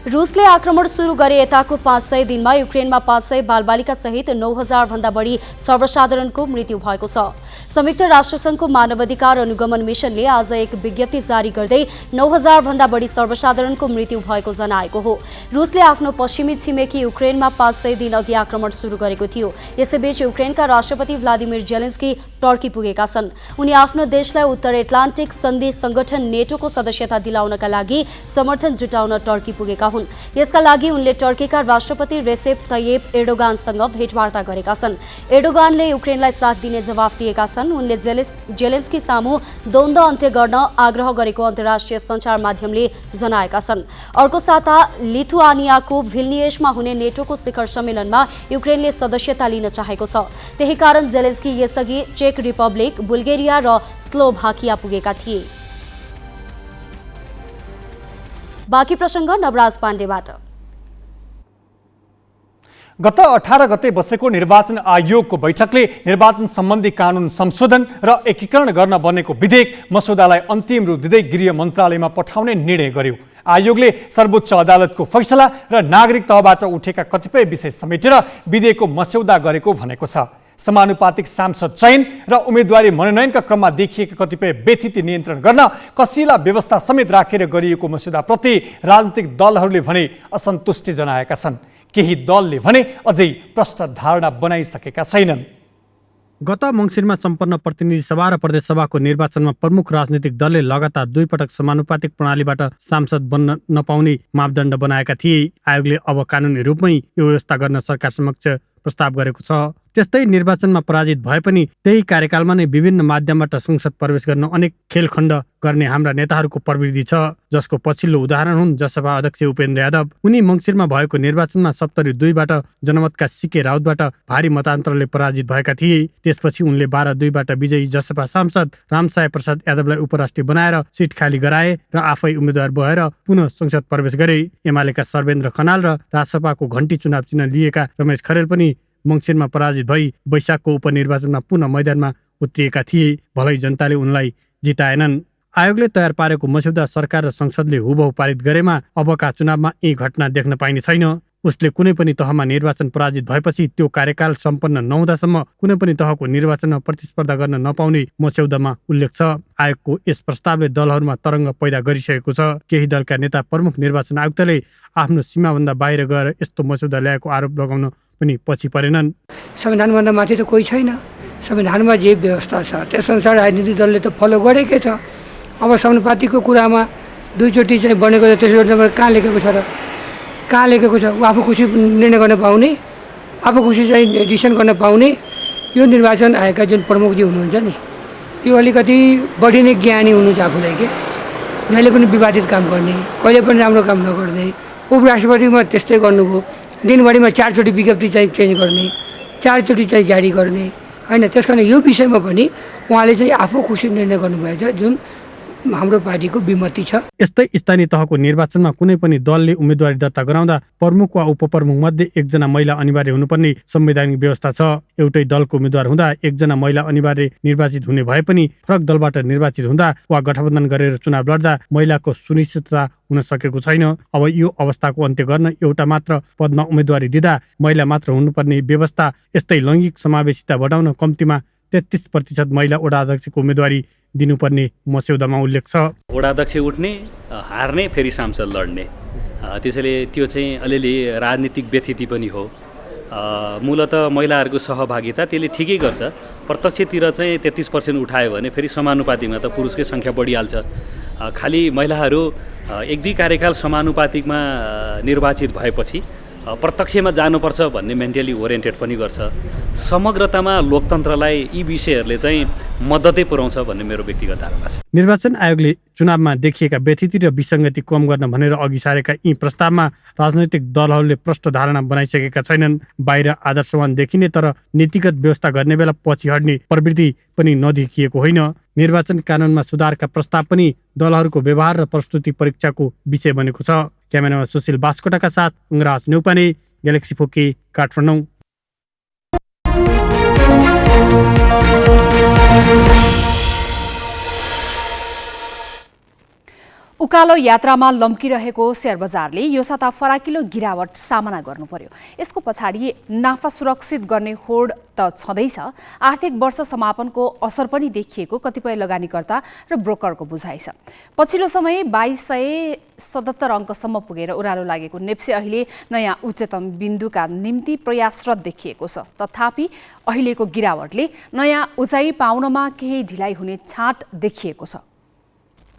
रुसले आक्रमण सुरु गरे यताको 500 दिनमा युक्रेनमा 500 बालबालिका सहित 9000 भन्दा बढी सर्वसाधारणको मृत्यु भएको छ। संयुक्त राष्ट्रसङ्घको मानवाधिकार अनुगमन मिशनले आज एक विज्ञप्ति जारी गर्दै 9000 भन्दा बढी सर्वसाधारणको मृत्यु भएको जनाएको हो। रुसले आफ्नो पश्चिमी छिमेकी युक्रेनमा 500 दिन अघि आक्रमण सुरु गरेको थियो। यसैबीच युक्रेनका राष्ट्रपति भ्लादिमिर जेलेन्स्की टर्की पुगेका छन्। उनी आफ्नो देशलाई उत्तर एटलान्टिक सन्धि संगठन नेटोको सदस्यता दिलाउनका लागि समर्थन जुटाउन टर्की पुगेका हुन्। यसका लागि उनले टर्कीका राष्ट्रपति रेसेप तय्यप एर्डोगानसँग भेटवार्ता गरेका छन्। एर्डोगानले युक्रेनलाई साथ दिने जवाफ दिएका छन्। उनले जेलेन्स्की सामु द्वन्द्व अन्त्य गर्न आग्रह गरेको अन्तर्राष्ट्रिय सञ्चार माध्यमले जनाएका छन्। अर्को साता लिथुआनियाको भिल्नियसमा हुने नेटोको शिखर सम्मेलनमा युक्रेनले सदस्यता लिन चाहेको छ। त्यही कारण जेलेन्स्की यसअघि चेक रिपब्लिक, बुल्गेरिया र स्लोभाकिया पुगेका थिए। बाँकी प्रसङ्ग नवराज पाण्डेबाट। गत 18 गते बसेको निर्वाचन आयोगको बैठकले निर्वाचन सम्बन्धी कानुन संशोधन र एकीकरण गर्न बनेको विधेयक मसौदालाई अन्तिम रूप दिँदै गृह मन्त्रालयमा पठाउने निर्णय गर्यो। आयोगले सर्वोच्च अदालतको फैसला र नागरिक तहबाट उठेका कतिपय विषय समेटेर विधेयकको मस्यौदा गरेको भनेको छ। समानुपातिक सांसद चयन र उम्मेदवारी मनोनयनका क्रममा देखिएका कतिपय व्यथिति नियन्त्रण गर्न कसिला व्यवस्था समेत राखेर गरिएको मस्यौदाप्रति राजनीतिक दलहरूले भने असन्तुष्टि जनाएका छन्। केही दलले भने अझै प्रष्ट धारणा बनाइसकेका छैनन्। गत मङ्सिरमा सम्पन्न प्रतिनिधि सभा र प्रदेश सभाको निर्वाचनमा प्रमुख राजनीतिक दलले लगातार 2 पटक समानुपातिक प्रणालीबाट सांसद बन्न नपाउने मापदण्ड बनाएका थिए। आयोगले अब कानुनी रूपमै यो व्यवस्था गर्न सरकार समक्ष प्रस्ताव गरेको छ। त्यस्तै निर्वाचनमा पराजित भए पनि त्यही कार्यकालमा नै विभिन्न माध्यमबाट संसद प्रवेश गर्न अनेक खेलखण्ड गर्ने हाम्रा नेताहरूको प्रवृत्ति छ, जसको पछिल्लो उदाहरण हुन् जसपा अध्यक्ष उपेन्द्र यादव। उनी मङ्सिरमा भएको निर्वाचनमा सप्तरी 2बाट जनमतका सिके राउतबाट भारी मतान्तरले पराजित भएका थिए। त्यसपछि उनले 12-2बाट विजयी जसपा सांसद रामसाय प्रसाद यादवलाई उपराष्ट्रपति बनाएर सिट खाली गराए र आफै उम्मेद्वार भएर पुनः संसद प्रवेश गरे। एमालेका सर्वेन्द्र खनाल र राजसपाको घण्टी चुनाव चिन्ह लिएका रमेश खरेल पनि मङ्सिरमा पराजित भई वैशाखको उपनिर्वाचनमा पुनः मैदानमा उत्रिएका थिए। भलै जनताले उनलाई जिताएनन्। आयोगले तयार पारेको मस्यौदा सरकार र संसदले हुबहु पारित गरेमा अबका चुनावमा यी घटना देख्न पाइने छैन। उसले कुनै पनि तहमा निर्वाचन पराजित भएपछि त्यो कार्यकाल सम्पन्न नहुँदासम्म कुनै पनि तहको निर्वाचनमा प्रतिस्पर्धा गर्न नपाउने मस्यौदामा उल्लेख छ। आयोगको यस प्रस्तावले दलहरूमा तरङ्ग पैदा गरिसकेको छ। केही दलका नेता प्रमुख निर्वाचन आयुक्तले आफ्नो सीमाभन्दा बाहिर गएर यस्तो मस्यौदा ल्याएको आरोप लगाउन पनि पछि परेनन्। संविधानभन्दा माथि त कोही छैन। संविधानमा जे व्यवस्था छ त्यसअनुसार राजनीतिक दलले त फलो गरेकै छ। अब समानुपातिकको कुरामा 2 चोटि चाहिँ बनेको छ, त्यसो कहाँ लेखेको छ र? कहाँ लेखेको छ? ऊ आफू खुसी निर्णय गर्न पाउने, आफू खुसी चाहिँ डिसिसन गर्न पाउने यो निर्वाचन आयोगका जुन प्रमुखजी हुनुहुन्छ नि, यो अलिकति बढी नै ज्ञानी हुनुहुन्छ आफूलाई के। जहिले पनि विवादित काम गर्ने, कहिले पनि राम्रो काम नगर्ने। उपराष्ट्रपतिमा त्यस्तै गर्नुभयो। दिनभरिमा 4 चोटि विज्ञप्ति चाहिँ चेन्ज गर्ने, 4 चोटि चाहिँ जारी गर्ने होइन। त्यस कारण यो विषयमा पनि उहाँले चाहिँ आफू खुसी निर्णय गर्नुभएछ, जुन हाम्रो पार्टीको विमति छ। यस्तै स्थानीय तहको निर्वाचनमा कुनै पनि दलले उम्मेदवारी दर्ता गराउँदा प्रमुख वा उपप्रमुख मध्ये 1 जना महिला अनिवार्य हुनुपर्ने संवैधानिक व्यवस्था छ। एउटै दलको उम्मेदवार हुँदा 1 जना महिला अनिवार्य निर्वाचित हुने भए पनि फरक दलबाट निर्वाचित हुँदा वा गठबन्धन गरेर चुनाव लड्दा महिलाको सुनिश्चितता हुन सकेको छैन। अब यो अवस्थाको अन्त्य गर्न एउटा मात्र पदमा उम्मेदवारी दिँदा महिला मात्र हुनुपर्ने व्यवस्था, यस्तै लैङ्गिक समावेशिता बढाउन कम्तीमा 33% महिला वडा अध्यक्षको उम्मेदवारी दिनुपर्ने मस्यौदामा उल्लेख छ। वडा अध्यक्ष उठ्ने, हार्ने, फेरि सांसद लड्ने, त्यसैले त्यो चाहिँ अलिअलि राजनीतिक व्यथिति पनि हो। मूलत महिलाहरूको सहभागिता त्यसले ठिकै गर्छ। प्रत्यक्षतिर चाहिँ 33% उठायो भने फेरि समानुपातिकमा त पुरुषकै सङ्ख्या बढिहाल्छ। खालि महिलाहरू 1-2 कार्यकाल समानुपातिकमा निर्वाचित भएपछि प्रत्यक्षमा जानुपर्छ भन्ने मेन्टली ओरिएन्टेड पनि गर्छ। समग्रतामा लोकतन्त्रलाई यी विषयहरूले चाहिँ मद्दतै पुर्याउँछ भन्ने मेरो व्यक्तिगत धारणा छ। निर्वाचन आयोगले चुनावमा देखिएका व्यथिति र विसङ्गति कम गर्न भनेर अघि सारेका यी प्रस्तावमा राजनैतिक दलहरूले प्रष्ट धारणा बनाइसकेका छैनन्। बाहिर आदर्शवान देखिने तर नीतिगत व्यवस्था गर्ने बेला पछि हट्ने प्रवृत्ति पनि नदेखिएको होइन। निर्वाचन कानुनमा सुधारका प्रस्ताव पनि दलहरूको व्यवहार र प्रस्तुति परीक्षाको विषय बनेको छ। क्यामेरामा सुशील बास्कोटाका साथ अङ्गराज नेउपाने, ग्यालेक्सी फोके, काठमाडौँ। उकालो यात्रामा लम्किरहेको शेयर बजारले यो साता फराकिलो गिरावट सामना गर्नु पर्यो। यसको पछाडि नाफा सुरक्षित गर्ने होड त छँदैछ, आर्थिक वर्ष समापनको असर पनि देखिएको कतिपय लगानीकर्ता र ब्रोकरको बुझाइ छ। पछिल्लो समय 2277 अङ्कसम्म पुगेर ओह्रालो लागेको नेप्से अहिले नयाँ उच्चतम बिन्दुका निम्ति प्रयासरत देखिएको छ। तथापि अहिलेको गिरावटले नयाँ उचाइ पाउनमा केही ढिलाइ हुने छाँट देखिएको छ।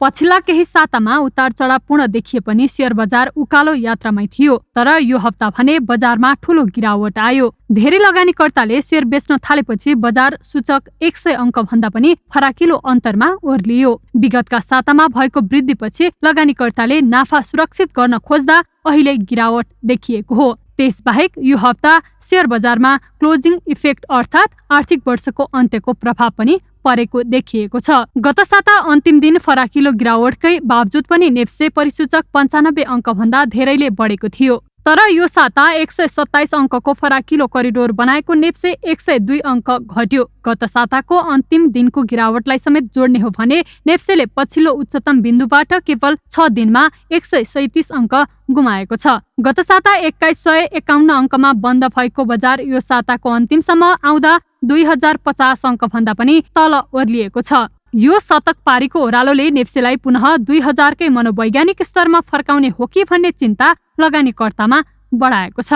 पछिल्ला केही सातामा उतार चढाव पूर्ण देखिए पनि शेयर बजार उकालो यात्रामै थियो। तर यो हप्ता भने बजारमा ठूलो गिरावट आयो। धेरै लगानीकर्ताले शेयर बेच्न थालेपछि बजार सूचक 100 अङ्क भन्दा पनि फराकिलो अन्तरमा ओर्लियो। विगतका सातामा भएको वृद्धिपछि लगानीकर्ताले नाफा सुरक्षित गर्न खोज्दा अहिले गिरावट देखिएको हो। त्यसबाहेक यो हप्ता शेयर बजारमा क्लोजिङ इफेक्ट अर्थात् आर्थिक वर्षको अन्त्यको प्रभाव पनि परेको देखिएको छ। गत साता अन्तिम दिन फराकिलो गिरावटकै बावजुद पनि नेप्से परिसूचक 95 अङ्क भन्दा धेरैले बढेको थियो। तर यो साता 127 अङ्कको फराकिलो करिडोर बनाएको नेप्से 102 अङ्क घट्यो। गत साताको अन्तिम दिनको गिरावटलाई समेत जोड्ने हो भने नेप्सेले पछिल्लो उच्चतम बिन्दुबाट केवल 6 दिनमा 137 अङ्क गुमाएको छ। गत साता 2151 अङ्कमा बन्द भएको बजार यो साताको अन्तिमसम्म आउँदा 2050 अङ्क भन्दा पनि तल ओर्लिएको छ। यो शतक पारीको ओह्रालोले नेप्सेलाई पुनः 2000 कै मनोवैज्ञानिक स्तरमा फर्काउने हो कि भन्ने चिन्ता लगानीकर्तामा बढाएको छ।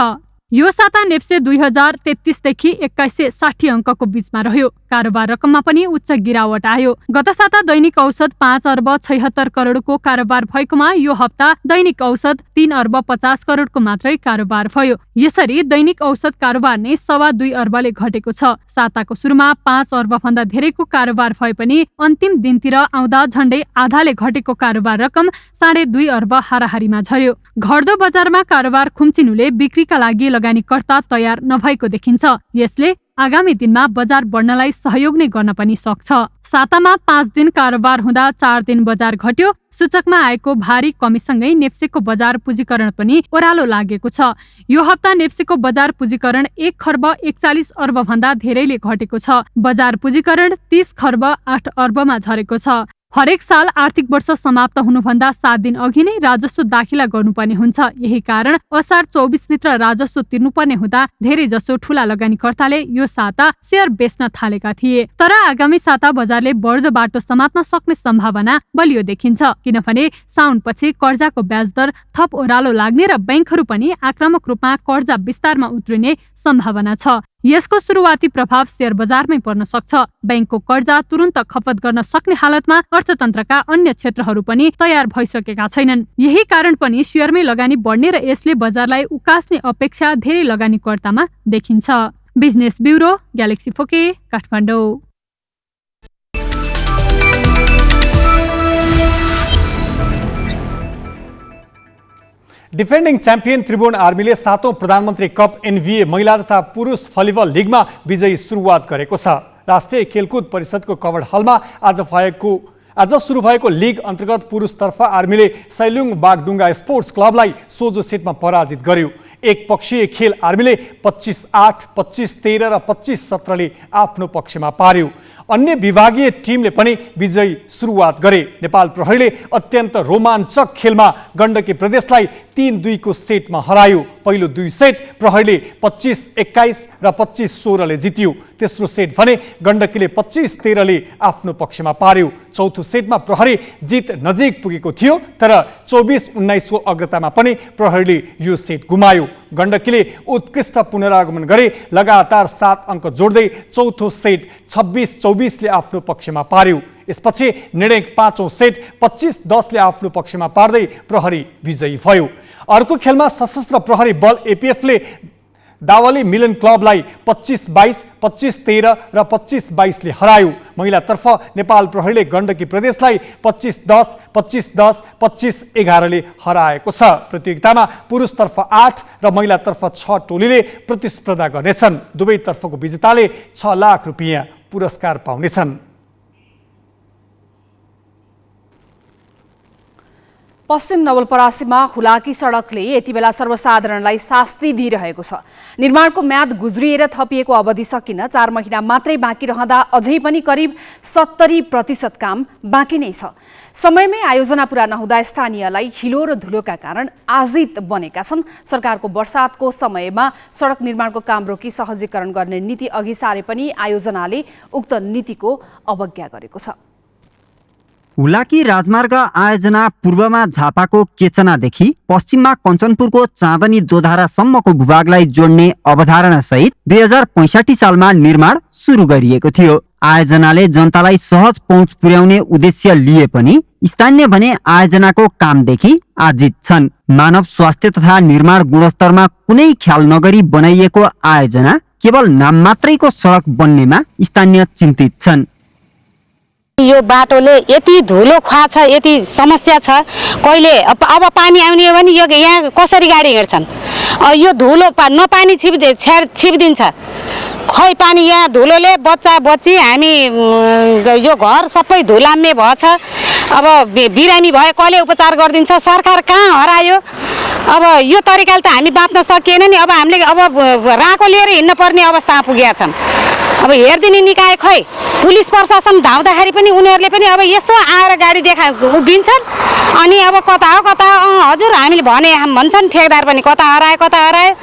यो साता नेप्से 2033 देखि 2160 अङ्कको बीचमा रह्यो। कारोबार रकममा पनि उच्च गिरावट आयो। गत साता दैनिक औसत 5 अर्ब 76 करोडको कारोबार भएकोमा यो हप्ता दैनिक औसत 3 अर्ब 50 करोडको मात्रै कारोबार भयो। यसरी दैनिक औसत कारोबार नै 2.25 अर्बले घटेको छ। साताको सुरुमा 5 अर्ब भन्दा धेरैको कारोबार भए पनि अन्तिम दिनतिर आउँदा झण्डै आधाले घटेको कारोबार रकम 2.5 अर्ब हाराहारीमा झर्यो। घट्दो बजारमा कारोबार खुम्चिनुले बिक्रीका लागि लगानीकर्ता तयार नभएको देखिन्छ। यसले आगामी दिनमा बजार बढ्नलाई सहयोग नै गर्न पनि सक्छ। सातामा 5 दिन कारोबार हुँदा 4 दिन बजार घट्यो। सूचकमा आएको भारी कमीसँगै नेप्सेको बजार पुँजीकरण पनि ओह्रालो लागेको छ। यो हप्ता नेप्सेको बजार पुँजीकरण 1 खर्ब 41 अर्ब भन्दा धेरैले घटेको छ। बजार पुँजीकरण 30 खर्ब 8 अर्बमा झरेको छ। हरेक साल आर्थिक वर्ष समाप्त हुनुभन्दा 7 दिन अघि नै राजस्व दाखिला गर्नुपर्ने हुन्छ। यही कारण असार 24 भित्र राजस्व तिर्नुपर्ने हुँदा धेरै जसो ठूला लगानीकर्ताले यो साता शेयर बेच्न थालेका थिए। तर आगामी साता बजारले बढ्दो बाटो समात्न सक्ने सम्भावना बलियो देखिन्छ, किनभने साउनपछि कर्जाको ब्याज दर थप ओह्रालो लाग्ने र बैंकहरू पनि आक्रामक रूपमा कर्जा विस्तारमा उत्रिने सम्भावना छ। यसको सुरुवाती प्रभाव शेयर बजारमै पर्न सक्छ। बैंकको कर्जा तुरुन्त खपत गर्न सक्ने हालतमा अर्थतन्त्रका अन्य क्षेत्रहरू पनि तयार भइसकेका छैनन्। यही कारण पनि शेयरमै लगानी बढ्ने र यसले बजारलाई उकास्ने अपेक्षा धेरै लगानीकर्तामा देखिन्छ। Business bureau, Galaxy Phoke, Kathmandu. Defending champion Tribhuvan आर्मीले 7औं प्रधानमन्त्री कप एनभिए महिला तथा पुरुष भलिबल लिगमा विजयी सुरुवात गरेको छ। राष्ट्रिय खेलकुद परिषदको कभर हलमा आज सुरु भएको लिग अन्तर्गत पुरुषतर्फ आर्मीले सैलुङ बागडुङ्गा स्पोर्ट्स क्लबलाई सोझो सेटमा पराजित गर्यो। एक पक्षीय खेल आर्मीले 25-8, 25-13 र 25-17ले आफ्नो पक्षमा पार्यो। अन्य विभागीय टिमले पनि विजयी सुरुवात गरे। नेपाल प्रहरीले अत्यन्त रोमाञ्चक खेलमा गण्डकी प्रदेशलाई 3-2 को सेटमा हरायो। पहिलो 2 सेट प्रहरीले 25-21 र 25-16 ले जित्यो। तेस्रो सेट भने गण्डकीले 25-13 ले आफ्नो पक्षमा पार्यो। चौथो सेटमा प्रहरी जित नजिक पुगेको थियो, तर 24-19 को अग्रतामा पनि प्रहरीले यो सेट गुमायो। गण्डकीले उत्कृष्ट पुनरागमन गरे लगातार 7 अङ्क जोड्दै चौथो सेट 26-24 ले आफ्नो पक्षमा पार्यो। यसपछि निर्णायक 5औं सेट 25-10 ले आफ्नो पक्षमा पार्दै प्रहरी विजयी भयो। अर्को खेलमा सशस्त्र प्रहरी बल एपीएफ ले दावली मिलन क्लबलाई 25-22, 25-13 र 25-22 ले हरायो। महिलातर्फ नेपाल प्रहरीले गण्डकी प्रदेशलाई 25-10, 25-10, 25-11 ले हराएको छ। प्रतियोगितामा पुरुषतर्फ 8 र महिलातर्फ 6 टोलीले प्रतिस्पर्धा गर्नेछन्। दुवैतर्फको विजेताले 6 लाख रुपियाँ पुरस्कार पाउनेछन्। पश्चिम नवलपरासीमा हुलाकी सडकले यति बेला सर्वसाधारणलाई शास्ति दिइरहेको छ। निर्माणको म्याद गुज्रिएर थपिएको अवधि सकिन 4 महिना मात्रै बाँकी रहँदा अझै पनि करिब 70% काम बाँकी नै छ। समयमै आयोजना पूरा नहुँदा स्थानीयलाई हिलो र धुलोका कारण आजित बनेका छन्। सरकारको वर्षातको समयमा सडक निर्माणको काम रोकी सहजीकरण गर्ने नीति अघि सारे पनि आयोजनाले उक्त नीतिको अवज्ञा गरेको छ। हुलाकी राजमार्ग आयोजना पूर्वमा झापाको केचनादेखि पश्चिममा कञ्चनपुरको चाँदनी दोधारासम्मको भूभागलाई जोड्ने अवधारणा सहित 2065 सालमा निर्माण सुरु गरिएको थियो। आयोजनाले जनतालाई सहज पहुँच पुर्याउने उद्देश्य लिए पनि स्थानीय भने आयोजनाको कामदेखि आजित छन्। मानव स्वास्थ्य तथा निर्माण गुणस्तरमा कुनै ख्याल नगरी बनाइएको आयोजना केवल नाम मात्रैको सडक बन्नेमा स्थानीय चिन्तित छन्। यो बाटोले यति धुलो खुवा छ, यति समस्या छ। कहिले अब पानी आउने हो भने यो यहाँ कसरी गाडी हिँड्छन्? यो धुलो नपानी छिप्दिन्छ। खै पानी यहाँ धुलोले बच्चा बच्ची हामी यो घर सबै धुलाम्य भएछ। अब बिरामी भए कसले उपचार गरिदिन्छ? सरकार कहाँ हरायो? अब यो तरिकाले त हामी बाँच्न सकिएन नि। अब हामीले राको लिएर हिँड्न पर्ने अवस्थामा पुगेका छन्। अब हेरिदिने निकाय खै पुलिस प्रशासन धाउँदाखेरि पनि उनीहरूले पनि अब यसो आएर गाडी उभिन्छन् अनि अब कता हो कता हजुर हामीले भन्छन् ठेकदार पनि कता हरायो।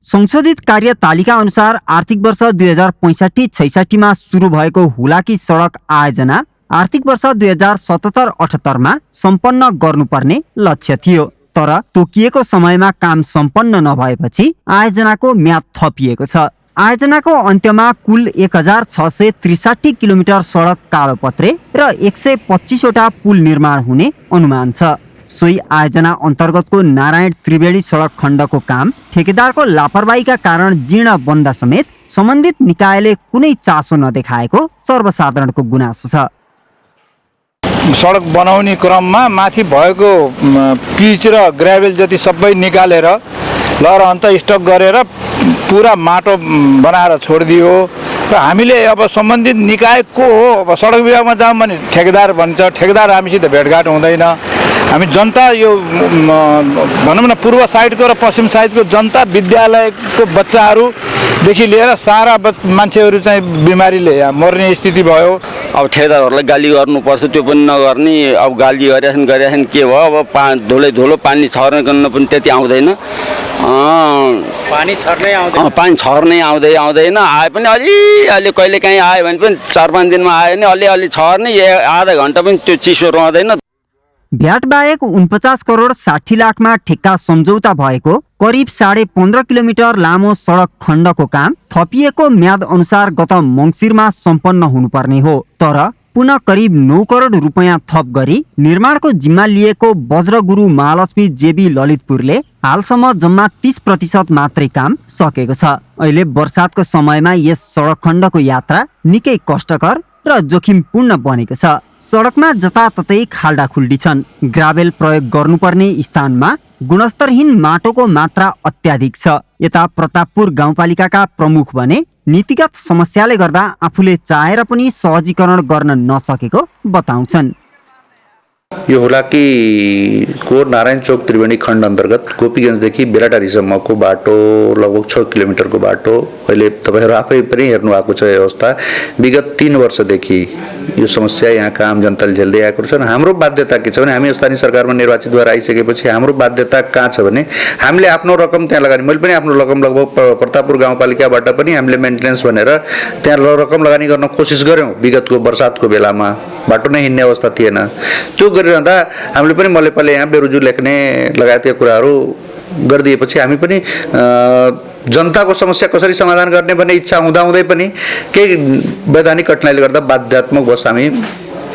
संशोधित कार्यतालिका अनुसार आर्थिक वर्ष 2065-66 मा सुरु भएको हुलाकी सडक आयोजना आर्थिक वर्ष 2077-78 मा सम्पन्न गर्नुपर्ने लक्ष्य थियो। तर तोकिएको समयमा काम सम्पन्न नभएपछि आयोजनाको म्याद थपिएको छ। आयोजनाको अन्त्यमा कुल 1663 किलोमिटर सडक कालोपत्रे र 125 वटा पुल निर्माण हुने अनुमान छ। सोही आयोजना अन्तर्गतको नारायण त्रिवेणी सडक खण्डको काम ठेकेदारको लापरवाहीका कारण जीर्ण बन्दा समेत सम्बन्धित निकायले कुनै चासो नदेखाएको सर्वसाधारणको गुनासो छ। सडक बनाउने क्रममा माथि भएको पिच र ग्राभेल जति सबै निकालेर लहर अन्त स्टक गरेर पुरा माटो बनाएर छोडिदियो र हामीले अब सम्बन्धित निकाय को हो? अब सडक विभागमा जाऊँ भने ठेकेदार भन्छ, ठेकेदार हामीसित भेटघाट हुँदैन। हामी जनता यो भनौँ न पूर्व साइडको र पश्चिम साइडको जनता विद्यालयको बच्चाहरूदेखि लिएर सारा मान्छेहरू चाहिँ बिमारीले मर्ने स्थिति भयो। अब ठेकेदारहरूलाई गाली गर्नुपर्छ, त्यो पनि नगर्ने। अब गाली गरेछन् के भयो? अब धुलो पानी छर्न पनि त्यति आउँदैन। पानी छर्नै आउँदैन। आए पनि अलि कहिले काहीँ आयो भने पनि 4-5 दिनमा आयो भने अलि छर्ने, आधा घन्टा पनि त्यो चिसो रहँदैन। भ्याट बाहेक 49 करोड 60 लाखमा ठेक्का सम्झौता भएको करिब 15.5 किलोमिटर लामो सडक खण्डको काम थपिएको म्याद अनुसार गत मङ्सिरमा सम्पन्न हुनुपर्ने हो। तर पुनः करिब 9 करोड रुपियाँ थप गरी निर्माणको जिम्मा लिएको वज्रगुरु महालक्ष्मी जेबी ललितपुरले हालसम्म जम्मा 30% मात्रै काम सकेको छ। अहिले वर्षातको समयमा यस सडक खण्डको यात्रा निकै कष्टकर र जोखिमपूर्ण बनेको छ। सडकमा जताततै खाल्डाखुल्डी छन्। ग्राभेल प्रयोग गर्नुपर्ने स्थानमा गुणस्तरहीन माटोको मात्रा अत्याधिक छ। यता प्रतापपुर गाउँपालिकाका प्रमुख भने नीतिगत समस्याले गर्दा आफूले चाहेर पनि सहजीकरण गर्न नसकेको बताउँछन्। यो हुलाकीको नारायण चोक त्रिवेणी खण्ड अन्तर्गत गोपीगञ्जदेखि बेलाटारीसम्मको बाटो लगभग 6 किलोमिटरको बाटो अहिले तपाईँहरू आफै पनि हेर्नु भएको छ। अवस्था विगत 3 वर्षदेखि यो समस्या यहाँका आम जनताले झेल्दै आएको छ। हाम्रो बाध्यता के छ भने हामी स्थानीय सरकारमा निर्वाचित भएर आइसकेपछि हाम्रो बाध्यता कहाँ छ भने हामीले आफ्नो रकम त्यहाँ लगानी, मैले पनि आफ्नो रकम लगभग प्रतापपुर गाउँपालिकाबाट पनि हामीले मेन्टेनेन्स भनेर त्यहाँ रकम लगानी गर्न कोसिस गऱ्यौँ। विगतको बर्सातको बेलामा बाटो नै हिँड्ने अवस्था थिएन। त्यो गरिरहँदा हामीले पनि मलेपाले यहाँ बेरुजु लेख्ने लगायतका कुराहरू गरिदिएपछि हामी पनि जनताको समस्या कसरी समाधान गर्ने भन्ने इच्छा हुँदाहुँदै पनि केही वैधानिक कठिनाइले गर्दा बाध्यात्मक वश हामी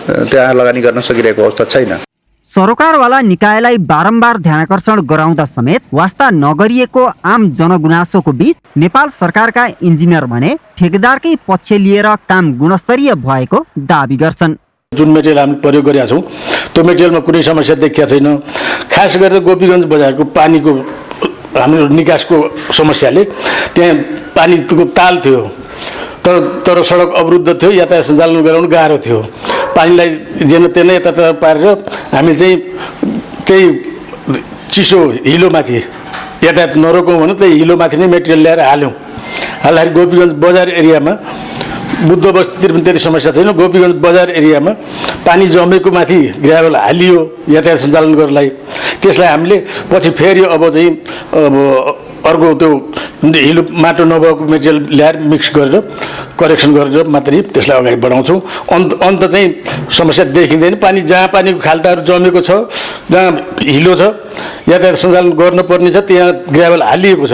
त्यहाँ लगानी गर्न सकिरहेको अवस्था छैन। सरोकारवाला निकायलाई बारम्बार ध्यानाकर्षण गराउँदा समेत वास्ता नगरिएको आम जनगुनासोको बीच नेपाल सरकारका इन्जिनियर भने ठेकेदारकै पक्ष लिएर काम गुणस्तरीय भएको दाबी गर्छन्। जुन मेटेरियल हामीले प्रयोग गरेका छौँ त्यो मेटेरियलमा कुनै समस्या देखिएको छैन। खास गरेर गोपीगञ्ज बजारको पानीको हाम्रो निकासको समस्याले त्यहाँ पानीको ताल थियो, तर सडक अवरुद्ध थियो, यातायात सञ्चालन गराउनु गाह्रो थियो। पानीलाई जेन तेन यतातता पारेर हामी चाहिँ त्यही चिसो हिलोमाथि यातायात नरोकौँ भने त्यही हिलोमाथि नै मेटेरियल ल्याएर हाल्यौँ। हाल्दाखेरि गोपीगञ्ज बजार एरियामा बुद्ध बस्तीतिर पनि त्यति समस्या छैन। गोपीगञ्ज बजार एरियामा पानी जमेको माथि ग्राभल हालियो यातायात सञ्चालन गर्नलाई। त्यसलाई हामीले पछि फेरि अब चाहिँ अर्को त्यो हिलो माटो नभएको मेटेरियल ल्याएर मिक्स गरेर करेक्सन गरेर मात्रै त्यसलाई अगाडि बढाउँछौँ। अन्त चाहिँ समस्या देखिँदैन। पानी जहाँ पानीको खाल्टाहरू जमेको छ, जहाँ हिलो छ, यातायात सञ्चालन गर्नुपर्ने छ, त्यहाँ ग्राभल हालिएको छ।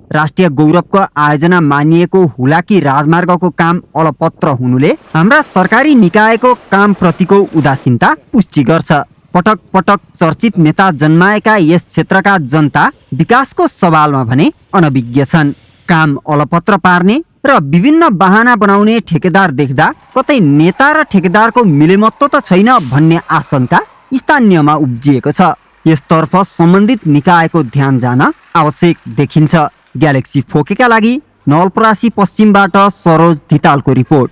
राष्ट्रिय गौरवको आयोजना मानिएको हुलाकी राजमार्गको काम अलपत्र हुनुले हाम्रा सरकारी निकायको काम प्रतिको उदासीनता पुष्टि गर्छ। पटक पटक चर्चित नेता जन्माएका यस क्षेत्रका जनता विकासको सवालमा भने अनभिज्ञ छन्। काम अलपत्र पार्ने र विभिन्न बहाना बनाउने ठेकेदार देख्दा कतै नेता र ठेकेदारको मिलेमत्तो त छैन भन्ने आशंका स्थानीयमा उब्जिएको छ। यसतर्फ सम्बन्धित निकायको ध्यान जान आवश्यक देखिन्छ। ग्यालेक्सी फोकेका लागि नवलपरासी पश्चिमबाट सरोज धितालको रिपोर्ट।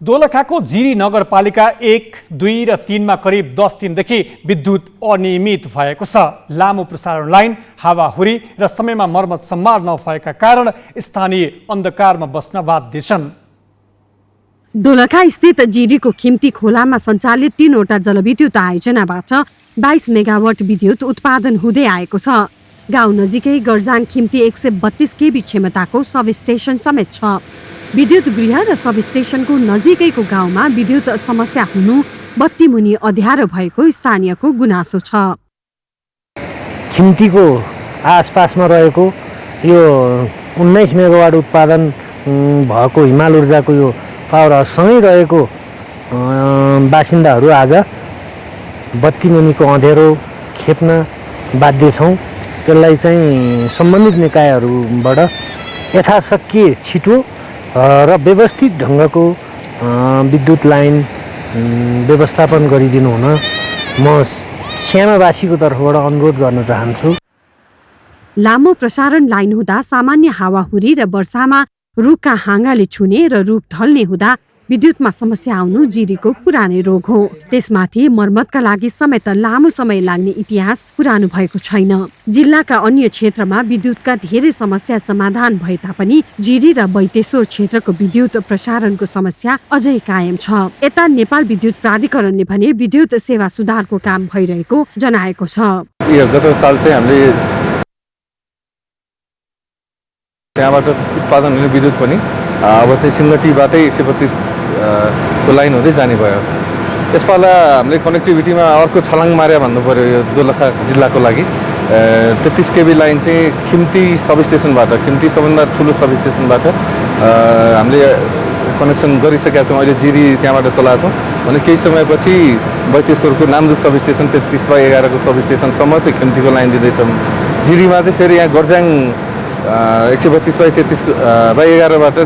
दोलखाको जिरी नगरपालिका 1, 2 र 3 मा करिब 10 दिनदेखि विद्युत अनियमित भएको छ। लामो प्रसारण लाइन, हावाहुरी र समयमा मर्मत सम्मार नभएका कारण स्थानीय अन्धकारमा बस्न बाध्य छन्। दोलखा स्थित जिरीको खिम्ती खोलामा सञ्चालित 3वटा जलविद्युत आयोजनाबाट 22 मेगावाट विद्युत उत्पादन हुँदै आएको छ। गाउँ नजिकै गर्जाङ खिम्ती 132 केबी क्षमताको सबस्टेसन समेत छ। विद्युत गृह र सबस्टेसनको नजिकैको गाउँमा विद्युत समस्या हुनु बत्ती मुनि अँध्यारो भएको स्थानीयको गुनासो छ। खिम्तीको आसपासमा रहेको यो 19 मेगावाट उत्पादन भएको हिमाल ऊर्जाको यो पावर हाउससँगै रहेको बासिन्दाहरू आज बत्ती मुनिको अँध्यारो खेप्न बाध्य छौँ। त्यसलाई चाहिँ सम्बन्धित निकायहरूबाट यथाशक्य छिटो र व्यवस्थित ढङ्गको विद्युत लाइन व्यवस्थापन गरिदिनु हुन म श्यामावासीको तर्फबाट अनुरोध गर्न चाहन्छु। लामो प्रसारण लाइन हुँदा सामान्य हावाहुरी र वर्षामा रुखका हाँगाले छुने र रुख ढल्ने हुँदा विद्युतमा समस्या आउनु जिरीको पुरानै रोग हो। त्यसमाथि मर्मतका लागि समेत लामो समय लाग्ने इतिहास पुरानो भएको छैन। जिल्लाका अन्य क्षेत्रमा विद्युतका धेरै समस्या समाधान भए तापनि जिरी र बैतेश्वर क्षेत्रको विद्युत प्रसारणको समस्या अझै कायम छ। यता नेपाल विद्युत प्राधिकरणले भने विद्युत सेवा सुधारको काम भइरहेको जनाएको छ। गत साल चाहिँ हामीले त्यहाँबाट उत्पादन हुने विद्युत पनि अब चाहिँ सिमलटीबाटै 132 को लाइन हुँदै जाने भयो। यसपाला हामीले कनेक्टिभिटीमा अर्को छलाङ मार्या भन्नु पर्यो। यो दोलखा जिल्लाको लागि 33 केबी लाइन चाहिँ खिम्ती सबस्टेसनबाट, खिम्ती सबभन्दा ठुलो सबस्टेसनबाट हामीले कनेक्सन गरिसकेका छौँ। अहिले जिरी त्यहाँबाट चलाएको छौँ भने केही समयपछि बैतेश्वरको नामदु सबस्टेसन 33/11 को सबस्टेसनसम्म चाहिँ खिम्तीको लाइन दिँदैछौँ। जिरीमा चाहिँ फेरि यहाँ गर्जाङ 132/33/11बाट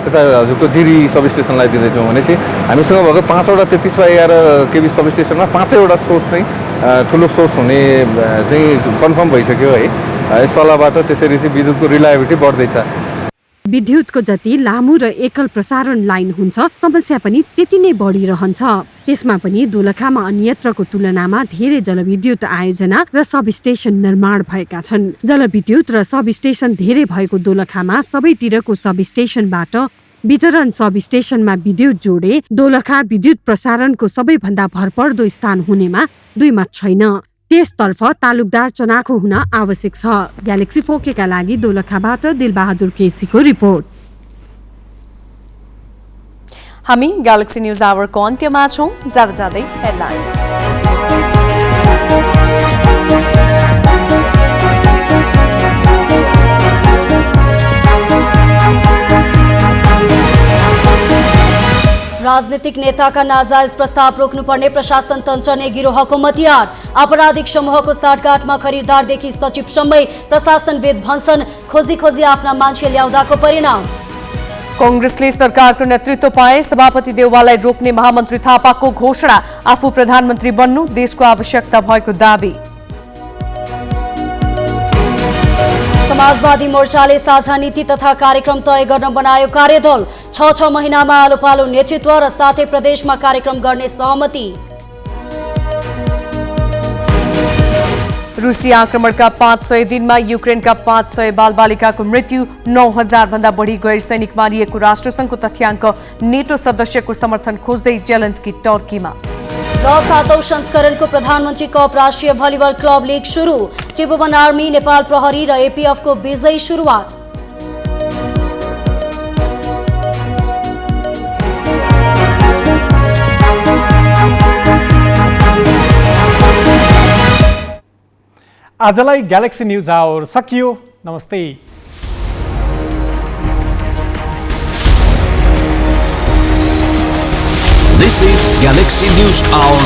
यता हजुरको जिरी सबस्टेसनलाई दिँदैछौँ। भनेपछि हामीसँग भएको 5वटा 33/11 केबी सबस्टेसनमा 5वटा सोर्स चाहिँ ठुलो सोर्स हुने चाहिँ कन्फर्म भइसक्यो है। यसपालाबाट त्यसरी चाहिँ विद्युतको रिलायबिलिटी बढ्दैछ। विद्युतको जति लामो र एकल प्रसारण लाइन हुन्छ समस्या पनि त्यति नै बढिरहन्छ। त्यसमा पनि दोलखामा अन्यत्रको तुलनामा धेरै जलविद्युत आयोजना र सबस्टेसन निर्माण भएका छन्। जलविद्युत र सबस्टेसन धेरै भएको दोलखामा सबैतिरको सबस्टेसनबाट वितरण सब स्टेशनमा विद्युत जोडे दोलखा विद्युत प्रसारणको सबैभन्दा भरपर्दो स्थान हुनेमा दुई मत छैन। त्यसतर्फ तालुकदार चनाखो हुन आवश्यक छ। ग्यालेक्सी 4K का लागि दोलखाबाट दिलबहादुर केसीको रिपोर्ट। हामी ग्यालेक्सी न्यूज आवरको अन्त्यमा छौं। जाँदै हेडलाइन्स। राजनीतिक नेताका नाजायज प्रस्ताव रोक्नुपर्ने प्रशासन तन्त्र नै गिरोहको मतियार। आपराधिक समूहको साठगाँठमा खरिदारदेखि सचिवसम्मै प्रशासनविद भन्छन् खोजी खोजी आफ्ना मान्छे ल्याउँदाको परिणाम। कांग्रेसले सरकारको नेतृत्व पाए सभापति देउवालाई रोक्ने महामन्त्री थापाको घोषणा। आफू प्रधानमन्त्री बन्नु देशको आवश्यकता भएको दावी। समाजवादी मोर्चाले साझा नीति तथा कार्यक्रम तय गर्न बनायो कार्यदल। 6 महिनामा आलोपालो नेतृत्व र साथै प्रदेशमा कार्यक्रम गर्ने सहमति। रुसी आक्रमणका 500 दिनमा युक्रेनका 500 बालबालिकाको मृत्यु। 9000 भन्दा बढी गैर सैनिक मारिएको राष्ट्रसङ्घको तथ्याङ्क। नेटो सदस्यको समर्थन खोज्दै जेलेन्स्की टर्कीमा। र 7औं संस्करणको प्रधानमन्त्री कप राष्ट्रिय भलिबल क्लब लिग सुरु। त्रिभुवन आर्मी, नेपाल प्रहरी र एपीएफको विजयी सुरुवात। आजलाई ग्यालेक्सी न्यूज आवर सकियो। नमस्ते। This is Galaxy News Hour